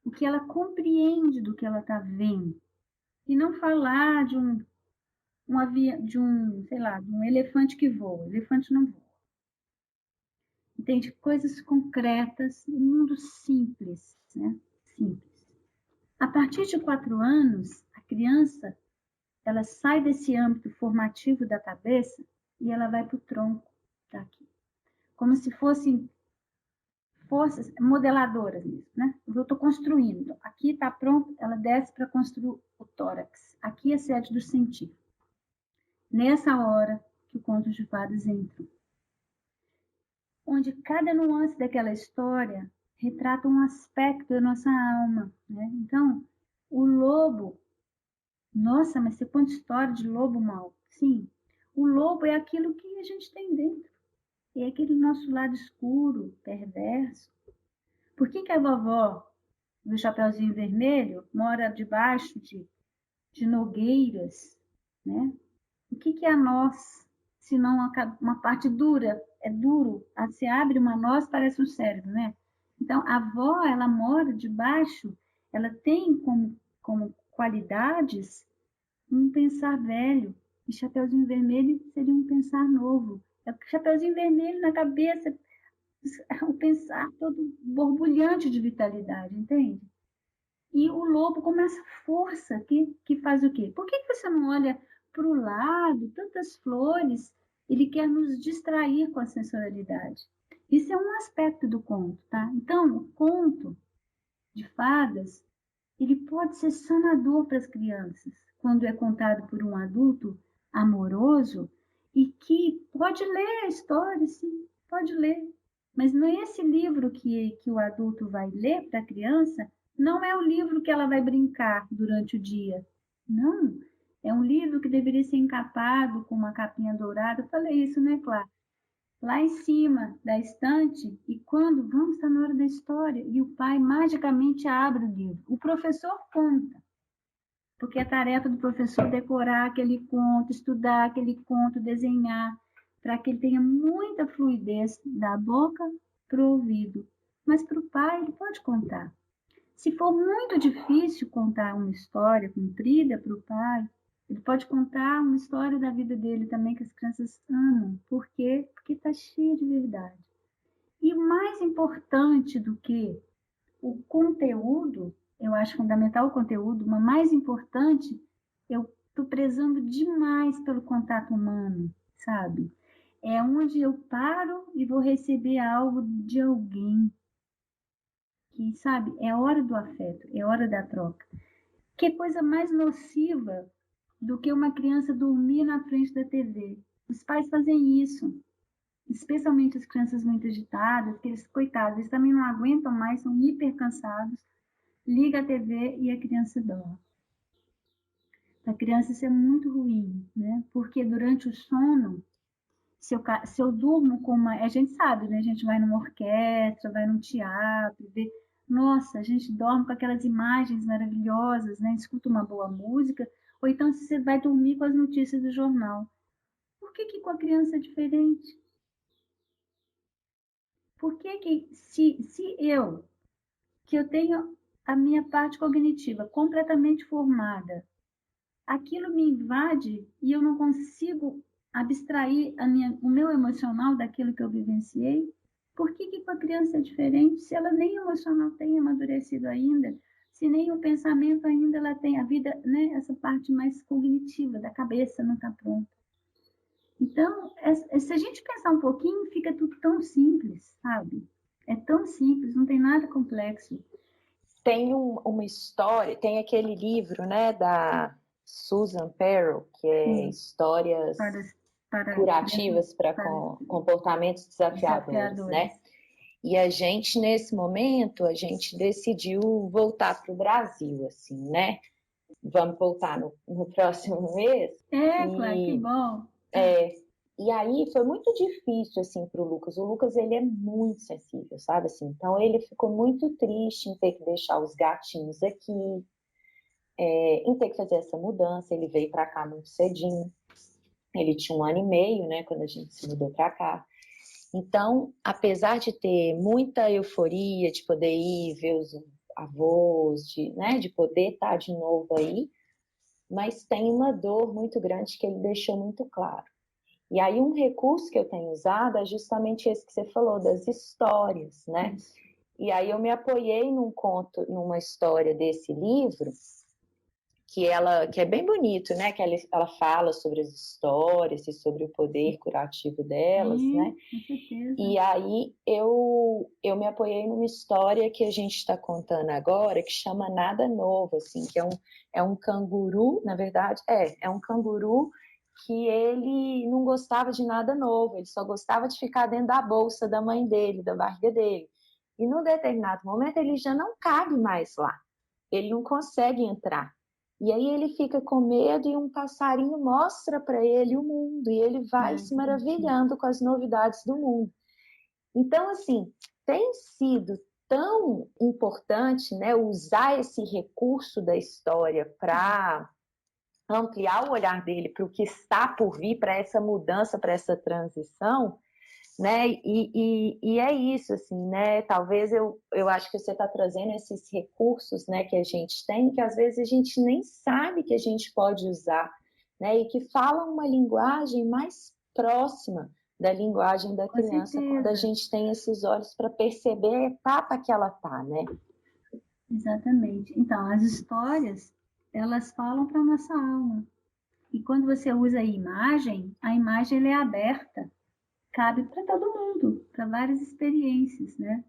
o que ela compreende do que ela está vendo. E não falar de sei lá, de um elefante que voa. O elefante não voa. Entende? Coisas concretas, um mundo simples, né? Simples. A partir de 4 anos, a criança, ela sai desse âmbito formativo da cabeça e ela vai para o tronco daqui. Como se fossem forças modeladoras nisso, né? Eu estou construindo. Então, aqui está pronto, ela desce para construir o tórax. Aqui é a sede do científico. Nessa hora que o conto de fadas entra, onde cada nuance daquela história retrata um aspecto da nossa alma, né? Então, o lobo, nossa, mas você conta história de lobo mau. Sim, o lobo é aquilo que a gente tem dentro. É aquele nosso lado escuro, perverso. Por que a vovó do Chapeuzinho Vermelho mora debaixo de nogueiras, né? O que é a noz, se não uma parte dura? É duro. Você abre uma noz, parece um cérebro, né? Então, a avó, ela mora debaixo, ela tem como qualidades um pensar velho. E Chapeuzinho Vermelho seria um pensar novo. É o Chapeuzinho Vermelho na cabeça, o pensar todo borbulhante de vitalidade, entende? E o lobo com essa força que faz o quê? Por que você não olha para o lado, tantas flores? Ele quer nos distrair com a sensorialidade. Isso é um aspecto do conto, tá? Então, o conto de fadas, ele pode ser sanador para as crianças, quando é contado por um adulto amoroso e que pode ler a história, sim, pode ler. Mas não é esse livro que o adulto vai ler para a criança, não é o livro que ela vai brincar durante o dia. Não, é um livro que deveria ser encapado com uma capinha dourada. Eu falei isso, né, Clara? Lá em cima da estante, e quando vamos estar na hora da história, e o pai magicamente abre o livro. O professor conta, porque é tarefa do professor decorar aquele conto, estudar aquele conto, desenhar, para que ele tenha muita fluidez da boca para o ouvido. Mas para o pai, ele pode contar. Se for muito difícil contar uma história comprida para o pai, ele pode contar uma história da vida dele também que as crianças amam. Por quê? Porque está cheio de verdade. E mais importante do que o conteúdo, eu acho fundamental o conteúdo, mas mais importante, eu estou prezando demais pelo contato humano, sabe? É onde eu paro e vou receber algo de alguém. Que, sabe, é hora do afeto, é hora da troca. Que coisa mais nociva do que uma criança dormir na frente da TV? Os pais fazem isso, especialmente as crianças muito agitadas, que eles, coitados, eles também não aguentam mais, são hiper cansados, liga a TV e a criança dorme. Para a criança isso é muito ruim, né? Porque durante o sono, se eu durmo com uma... A gente sabe, né? A gente vai numa orquestra, vai num teatro, vê... Nossa, a gente dorme com aquelas imagens maravilhosas, né? Escuta uma boa música, ou então você vai dormir com as notícias do jornal. Por que com a criança é diferente? Por que se que eu tenho a minha parte cognitiva completamente formada, aquilo me invade e eu não consigo abstrair o meu emocional daquilo que eu vivenciei? Por que com a criança é diferente? Se ela nem emocional tem amadurecido ainda, se nem o pensamento ainda ela tem, a vida, né, essa parte mais cognitiva da cabeça não está pronta. Então, se a gente pensar um pouquinho, fica tudo tão simples, sabe? É tão simples, não tem nada complexo. Tem uma história, tem aquele livro, né, da Susan Perel, que é histórias curativas para comportamentos desafiadores, né? E a gente, nesse momento, a gente decidiu voltar para o Brasil, assim, né? Vamos voltar no próximo mês. Claro, que bom. E aí foi muito difícil, assim, para o Lucas. O Lucas, ele é muito sensível, sabe? Assim, então, ele ficou muito triste em ter que deixar os gatinhos aqui, em ter que fazer essa mudança. Ele veio para cá muito cedinho. Ele tinha 1 ano e meio, né, quando a gente se mudou para cá. Então, apesar de ter muita euforia de poder ir ver os avós, de poder estar de novo aí, mas tem uma dor muito grande que ele deixou muito claro. E aí um recurso que eu tenho usado é justamente esse que você falou, das histórias, né? E aí eu me apoiei numa história desse livro, que é bem bonito, né? Que ela fala sobre as histórias e sobre o poder curativo delas, né? Com certeza. E aí eu me apoiei numa história que a gente está contando agora, que chama Nada Novo, assim, que é um canguru, na verdade, é um canguru que ele não gostava de nada novo, ele só gostava de ficar dentro da bolsa da mãe dele, da barriga dele. E num determinado momento ele já não cabe mais lá, ele não consegue entrar. E aí ele fica com medo e um passarinho mostra para ele o mundo e ele vai se maravilhando com as novidades do mundo. Então, assim, tem sido tão importante, né, usar esse recurso da história para ampliar o olhar dele para o que está por vir, para essa mudança, para essa transição, né? E é isso, assim, né? Talvez eu acho que você está trazendo esses recursos, né, que a gente tem, que às vezes a gente nem sabe que a gente pode usar, né? E que falam uma linguagem mais próxima da linguagem da criança, quando a gente tem esses olhos para perceber a etapa que ela está, né? Exatamente. Então, as histórias, elas falam para a nossa alma. E quando você usa a imagem ela é aberta, cabe para todo mundo, para várias experiências, né?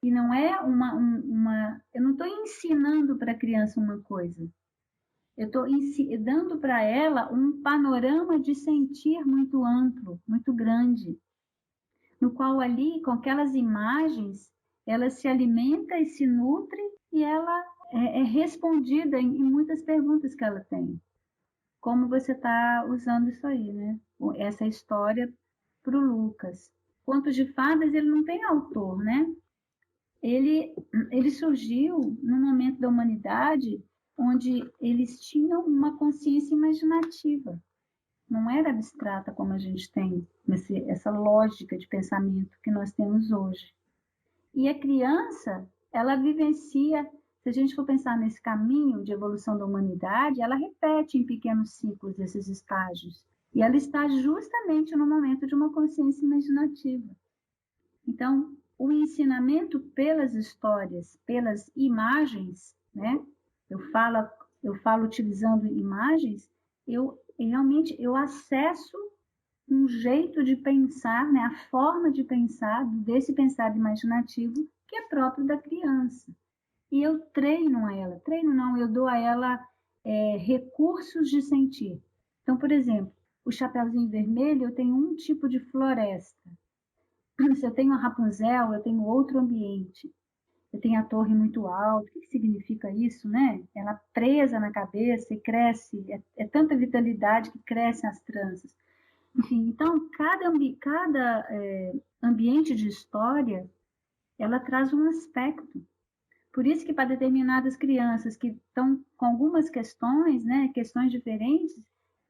E não é eu não estou ensinando para a criança uma coisa. Eu estou dando para ela um panorama de sentir muito amplo, muito grande, no qual ali, com aquelas imagens, ela se alimenta e se nutre e ela é respondida em muitas perguntas que ela tem. Como você está usando isso aí, né? Essa história para o Lucas. Contos de Fadas, ele não tem autor, né? Ele surgiu num momento da humanidade onde eles tinham uma consciência imaginativa. Não era abstrata como a gente tem, essa lógica de pensamento que nós temos hoje. E a criança, ela vivencia, se a gente for pensar nesse caminho de evolução da humanidade, ela repete em pequenos ciclos esses estágios. E ela está justamente no momento de uma consciência imaginativa. Então, o ensinamento pelas histórias, pelas imagens, né? Eu falo utilizando imagens, eu acesso um jeito de pensar, né? A forma de pensar, desse pensar imaginativo, que é próprio da criança. E eu treino ela, eu dou a ela recursos de sentir. Então, por exemplo, o Chapeuzinho Vermelho, eu tenho um tipo de floresta. Se eu tenho a Rapunzel, eu tenho outro ambiente. Eu tenho a torre muito alta. O que significa isso, né? Ela presa na cabeça e cresce. É tanta vitalidade que crescem as tranças. Enfim, então, cada ambiente de história, ela traz um aspecto. Por isso que para determinadas crianças que estão com algumas questões, né, questões diferentes,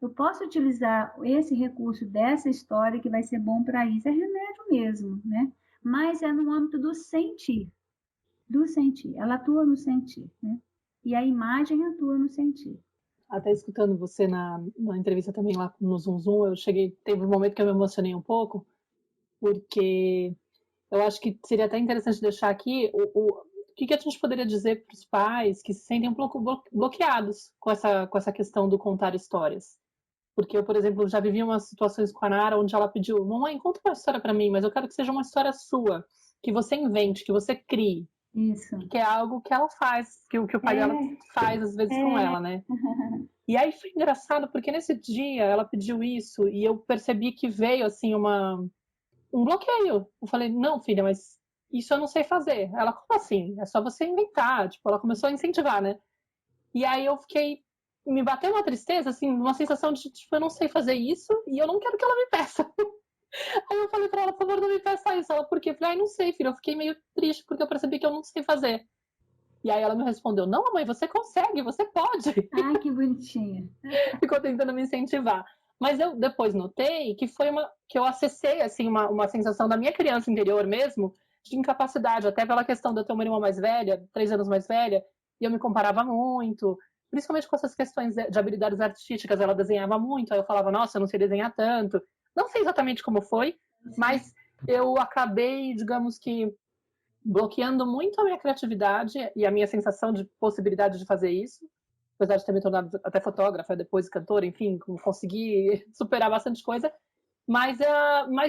eu posso utilizar esse recurso dessa história que vai ser bom para isso. É remédio mesmo, né? Mas é no âmbito do sentir. Ela atua no sentir, né? E a imagem atua no sentir. Até escutando você na entrevista também lá no Zoom Zoom, teve um momento que eu me emocionei um pouco, porque eu acho que seria até interessante deixar aqui o que a gente poderia dizer para os pais que se sentem um pouco bloqueados com essa questão do contar histórias. Porque eu, por exemplo, já vivi umas situações com a Nara onde ela pediu: mamãe, conta uma história para mim, mas eu quero que seja uma história sua, que você invente, que você crie. Isso. Que é algo que ela faz, que o pai dela faz às vezes com ela, né? E aí foi engraçado, porque nesse dia ela pediu isso e eu percebi que veio, assim, um bloqueio. Eu falei: não, filha, mas isso eu não sei fazer. Ela: como assim? É só você inventar. Tipo, ela começou a incentivar, né? E aí eu me bateu uma tristeza, assim, uma sensação de, tipo, eu não sei fazer isso e eu não quero que ela me peça. Aí eu falei pra ela: por favor, não me peça isso. Ela: por quê? Eu falei: não sei, filha. Eu fiquei meio triste porque eu percebi que eu não sei fazer. E aí ela me respondeu: não, mãe, você consegue, você pode. Ai, que bonitinha. Ficou tentando me incentivar. Mas eu depois notei que que eu acessei assim, uma sensação da minha criança interior mesmo, de incapacidade, até pela questão de eu ter uma irmã mais velha, 3 anos mais velha, e eu me comparava muito, principalmente com essas questões de habilidades artísticas. Ela desenhava muito, aí eu falava, nossa, eu não sei desenhar tanto. Não sei exatamente como foi, mas eu acabei, digamos que, bloqueando muito a minha criatividade e a minha sensação de possibilidade de fazer isso, apesar de ter me tornado até fotógrafa, depois cantora, enfim, consegui superar bastante coisa, mas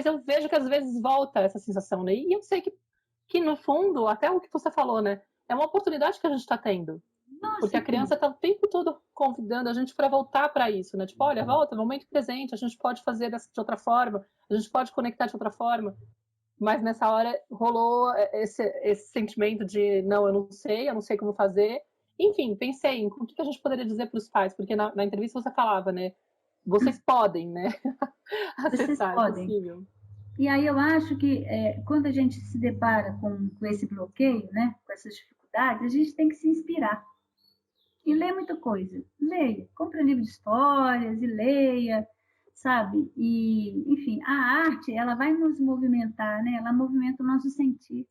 eu vejo que às vezes volta essa sensação, né? E eu sei que no fundo, até o que você falou, né? É uma oportunidade que a gente está tendo. Nossa, Porque a criança está o tempo todo convidando a gente para voltar para isso, né? Tipo, olha, volta, momento presente, a gente pode fazer de outra forma, a gente pode conectar de outra forma. Mas nessa hora rolou esse sentimento de não, eu não sei como fazer. Enfim, pensei em o que a gente poderia dizer para os pais, porque na entrevista você falava, né? Vocês podem, né? vocês Acessar, é podem. possível. E aí eu acho que quando a gente se depara com esse bloqueio, né, com essas dificuldades, a gente tem que se inspirar. E ler muita coisa. Leia, compre livro de histórias e leia, sabe? E, enfim, a arte, ela vai nos movimentar, né? Ela movimenta o nosso sentir.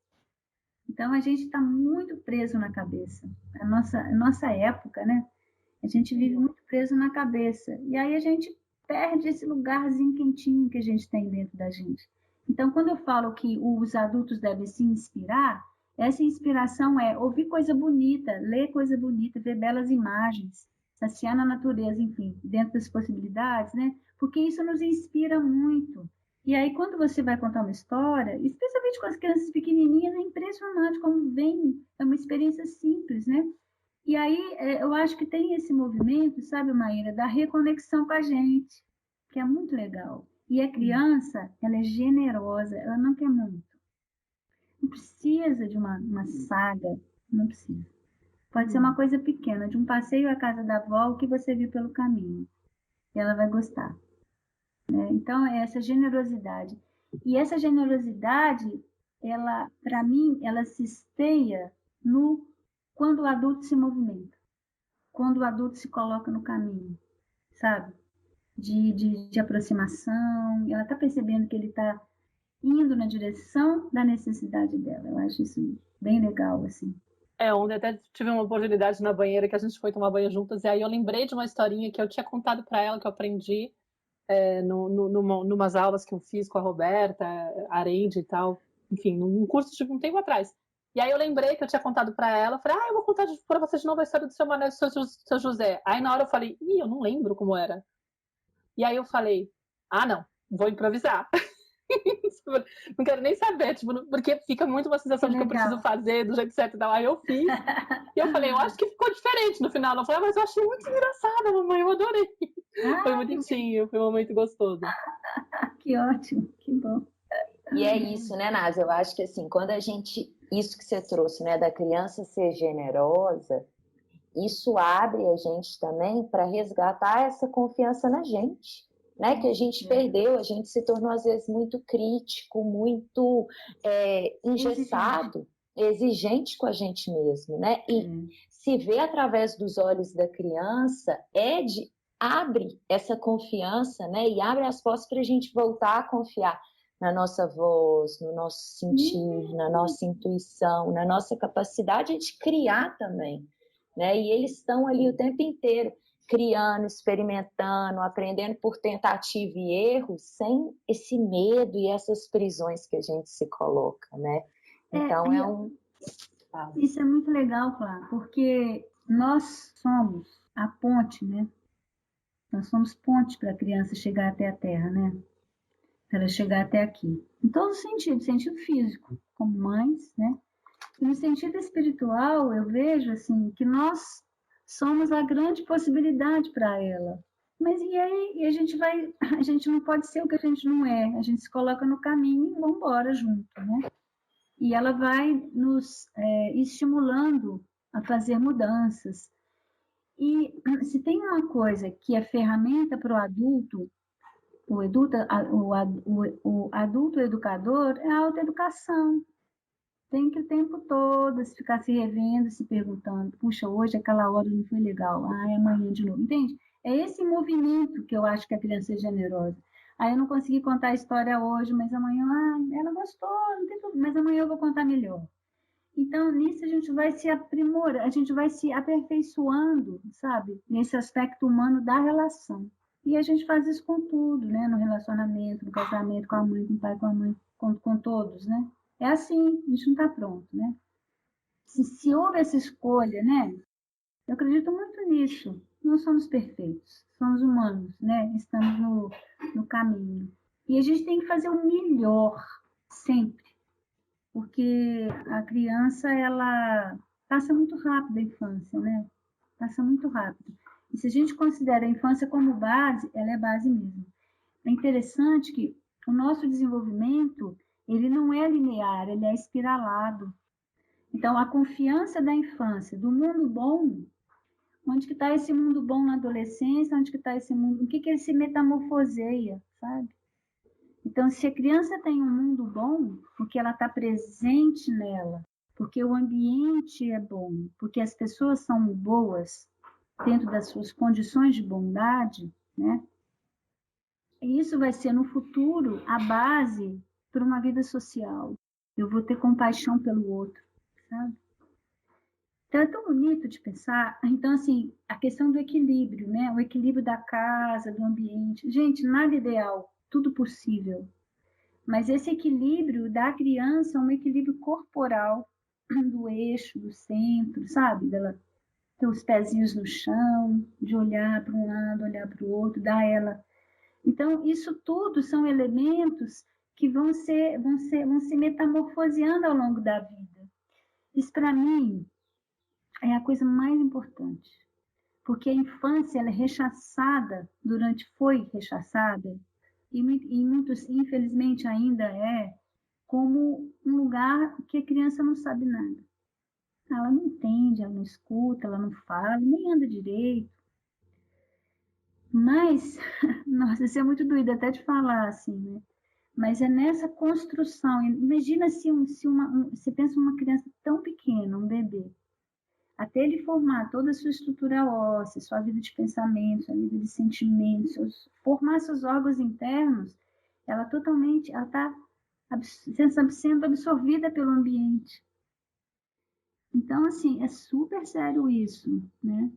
Então, a gente está muito preso na cabeça. A nossa época, né? A gente vive muito preso na cabeça. E aí a gente perde esse lugarzinho quentinho que a gente tem dentro da gente. Então, quando eu falo que os adultos devem se inspirar, essa inspiração é ouvir coisa bonita, ler coisa bonita, ver belas imagens, saciar na natureza, enfim, dentro das possibilidades, né? Porque isso nos inspira muito. E aí, quando você vai contar uma história, especialmente com as crianças pequenininhas, é impressionante como vem, é uma experiência simples, né? E aí eu acho que tem esse movimento, sabe, Maíra, da reconexão com a gente, que é muito legal. E a criança, ela é generosa, ela não quer muito. Não precisa de uma saga, não precisa. Pode ser uma coisa pequena, de um passeio à casa da avó, o que você viu pelo caminho. E ela vai gostar. Né? Então, é essa generosidade. E essa generosidade, ela, para mim, ela se esteia quando o adulto se movimenta, quando o adulto se coloca no caminho, sabe? De aproximação, ela está percebendo que ele está indo na direção da necessidade dela. Eu acho isso bem legal, assim. Ontem até tive uma oportunidade na banheira que a gente foi tomar banho juntas, e aí eu lembrei de uma historinha que eu tinha contado para ela, que eu aprendi numas aulas que eu fiz com a Roberta Arendi e tal, enfim, num curso de um tempo atrás. E aí eu lembrei que eu tinha contado para ela, falei, eu vou contar para você de novo a história do seu Mané e do seu José. Aí na hora eu falei, eu não lembro como era. E aí eu falei, não, vou improvisar. Não quero nem saber, tipo, porque fica muito uma sensação de que eu preciso fazer do jeito certo e tal. Aí eu fiz, e eu falei, eu acho que ficou diferente no final. Ela falou, mas eu achei muito engraçada, mamãe, eu adorei. Foi bonitinho, foi um momento gostoso. Que ótimo, que bom. E é isso, né, Nasa? Eu acho que assim, quando a gente, isso que você trouxe, né, da criança ser generosa, isso abre a gente também para resgatar essa confiança na gente, né? Que a gente perdeu, a gente se tornou às vezes muito crítico, muito engessado, exigente com a gente mesmo, né? E se ver através dos olhos da criança abre essa confiança, né? E abre as portas para a gente voltar a confiar na nossa voz, no nosso sentir, na nossa intuição, na nossa capacidade de criar também. Né? E eles estão ali o tempo inteiro criando, experimentando, aprendendo por tentativa e erro, sem esse medo e essas prisões que a gente se coloca, né? Então Isso é muito legal, Clara, porque nós somos a ponte, né? Nós somos ponte para a criança chegar até a Terra, né? Para ela chegar até aqui. Em todo sentido, sentido físico, como mães, né? E no sentido espiritual, eu vejo assim que nós somos a grande possibilidade para ela. Mas e aí a gente não pode ser o que a gente não é. A gente se coloca no caminho e vamos embora junto, né? E ela vai nos estimulando a fazer mudanças. E se tem uma coisa que é ferramenta para o adulto, o adulto educador, é a autoeducação. tem que o tempo todo ficar se revendo, se perguntando, puxa, hoje aquela hora não foi legal, amanhã de novo, entende? É esse movimento que eu acho que a criança é generosa. Eu não consegui contar a história hoje, mas amanhã, ela gostou, não tem problema, mas amanhã eu vou contar melhor. Então, nisso a gente vai se aprimorando, a gente vai se aperfeiçoando, sabe? Nesse aspecto humano da relação. E a gente faz isso com tudo, né? No relacionamento, no casamento, com a mãe, com o pai, com a mãe, com todos, né? É assim, a gente não está pronto, né? Se houve essa escolha, né? Eu acredito muito nisso. Não somos perfeitos, somos humanos, né? Estamos no caminho. E a gente tem que fazer o melhor, sempre. Porque a criança, ela passa muito rápido a infância, né? Passa muito rápido. E se a gente considera a infância como base, ela é base mesmo. É interessante que o nosso desenvolvimento, ele não é linear, ele é espiralado. Então, a confiança da infância, do mundo bom, onde que está esse mundo bom na adolescência, onde que está esse mundo, o que ele se metamorfoseia, sabe? Então, se a criança tem um mundo bom, porque ela está presente nela, porque o ambiente é bom, porque as pessoas são boas dentro das suas condições de bondade, né? Isso vai ser no futuro a base para uma vida social. Eu vou ter compaixão pelo outro, sabe? Então é tão bonito de pensar. Então, assim, a questão do equilíbrio, né? O equilíbrio da casa, do ambiente. Gente, nada ideal, tudo possível. Mas esse equilíbrio da criança é um equilíbrio corporal, do eixo, do centro, sabe? Dela ter os pezinhos no chão, de olhar para um lado, olhar para o outro, dar ela. Então, isso tudo são elementos que vão se metamorfoseando ao longo da vida. Isso, para mim, é a coisa mais importante. Porque a infância ela é rechaçada, foi rechaçada, e muitos, infelizmente, ainda é, como um lugar que a criança não sabe nada. Ela não entende, ela não escuta, ela não fala, nem anda direito. Mas, nossa, isso é muito doido até de falar assim, né? Mas é nessa construção. Imagina se pensa uma criança tão pequena, um bebê, até ele formar toda a sua estrutura óssea, sua vida de pensamento, sua vida de sentimentos, formar seus órgãos internos, ela está sendo absorvida pelo ambiente. Então, assim, é super sério isso, né?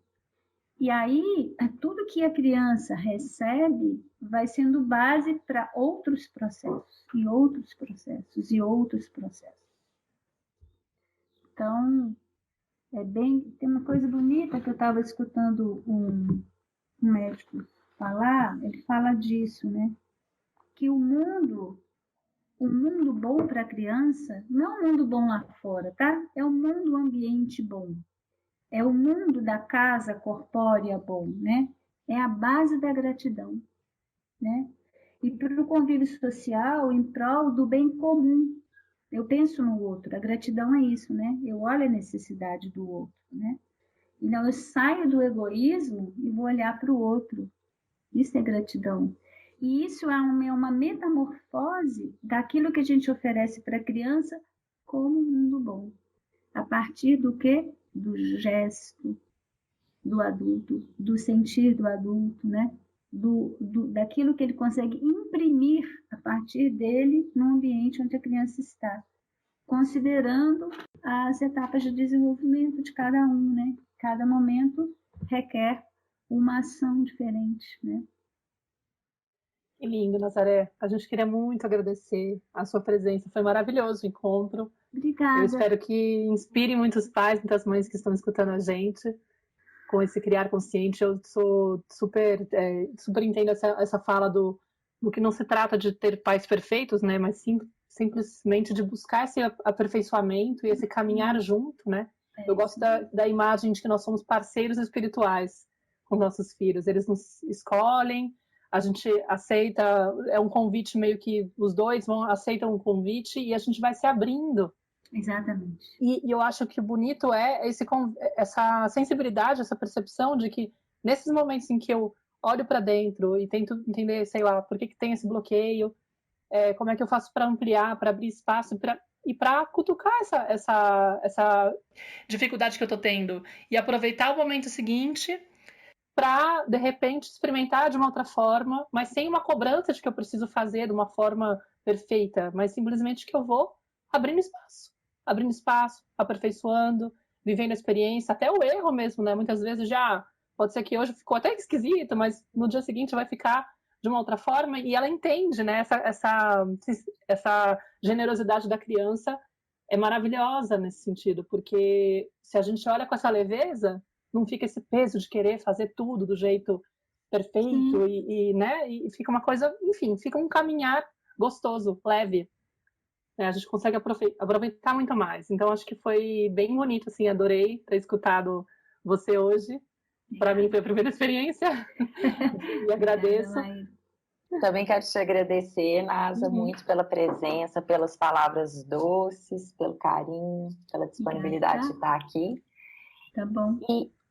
E aí, tudo que a criança recebe vai sendo base para outros processos, e outros processos, e outros processos. Então, tem uma coisa bonita que eu estava escutando um médico falar, ele fala disso, né? Que o mundo bom para a criança não é um mundo bom lá fora, tá? É um mundo ambiente bom. É o mundo da casa corpórea bom, né? É a base da gratidão, né? E para o convívio social em prol do bem comum. Eu penso no outro, a gratidão é isso, né? Eu olho a necessidade do outro, né? Então eu saio do egoísmo e vou olhar para o outro. Isso é gratidão. E isso é uma metamorfose daquilo que a gente oferece para a criança como um mundo bom. A partir do quê? Do gesto do adulto, do sentir do adulto, né? Daquilo que ele consegue imprimir a partir dele no ambiente onde a criança está, considerando as etapas de desenvolvimento de cada um, né? Cada momento requer uma ação diferente, né? Que lindo, Nazaré. A gente queria muito agradecer a sua presença. Foi maravilhoso o encontro. Obrigada. Eu espero que inspire muitos pais, muitas mães que estão escutando a gente com esse criar consciente. Eu sou super entendo essa fala do que não se trata de ter pais perfeitos, né? Mas simplesmente de buscar esse aperfeiçoamento e esse caminhar junto, né? Eu gosto da imagem de que nós somos parceiros espirituais com nossos filhos. Eles nos escolhem, a gente aceita, é um convite meio que os dois aceitam um convite e a gente vai se abrindo. Exatamente. E eu acho que o bonito é essa sensibilidade, essa percepção de que nesses momentos em que eu olho para dentro e tento entender, sei lá, por que tem esse bloqueio, como é que eu faço para ampliar, para abrir espaço, e para cutucar essa dificuldade que eu tô tendo e aproveitar o momento seguinte para, de repente, experimentar de uma outra forma, mas sem uma cobrança de que eu preciso fazer de uma forma perfeita, mas simplesmente que eu vou abrindo espaço, aperfeiçoando, vivendo a experiência, até o erro mesmo, né? Muitas vezes já pode ser que hoje ficou até esquisito, mas no dia seguinte vai ficar de uma outra forma, e ela entende, né? Essa generosidade da criança é maravilhosa nesse sentido, porque se a gente olha com essa leveza, não fica esse peso de querer fazer tudo do jeito perfeito né? E fica uma coisa, enfim, fica um caminhar gostoso, leve. Né? A gente consegue aproveitar muito mais. Então, acho que foi bem bonito, assim, adorei ter escutado você hoje. Para mim foi a primeira experiência e agradeço. Também quero te agradecer, Nasa, muito pela presença, pelas palavras doces, pelo carinho, pela disponibilidade de estar aqui. Tá bom.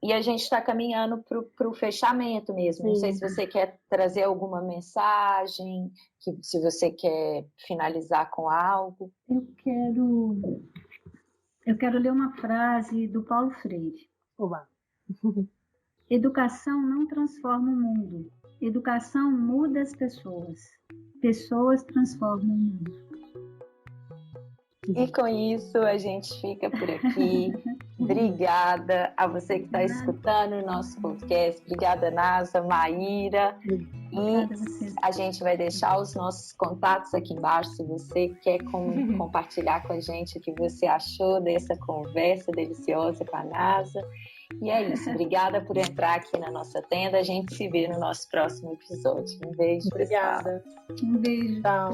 E a gente está caminhando para o fechamento mesmo. Não sei se você quer trazer alguma mensagem, se você quer finalizar com algo. Eu quero ler uma frase do Paulo Freire. Oba. Educação não transforma o mundo. Educação muda as pessoas. Pessoas transformam o mundo. E com isso a gente fica por aqui. Obrigada a você que está escutando o nosso podcast. Obrigada, Nasa, Maíra. E a gente vai deixar os nossos contatos aqui embaixo. Se você quer compartilhar com a gente o que você achou dessa conversa deliciosa com a Nasa. E é isso. Obrigada por entrar aqui na nossa tenda. A gente se vê no nosso próximo episódio. Um beijo. Obrigada. Um beijo. Tchau.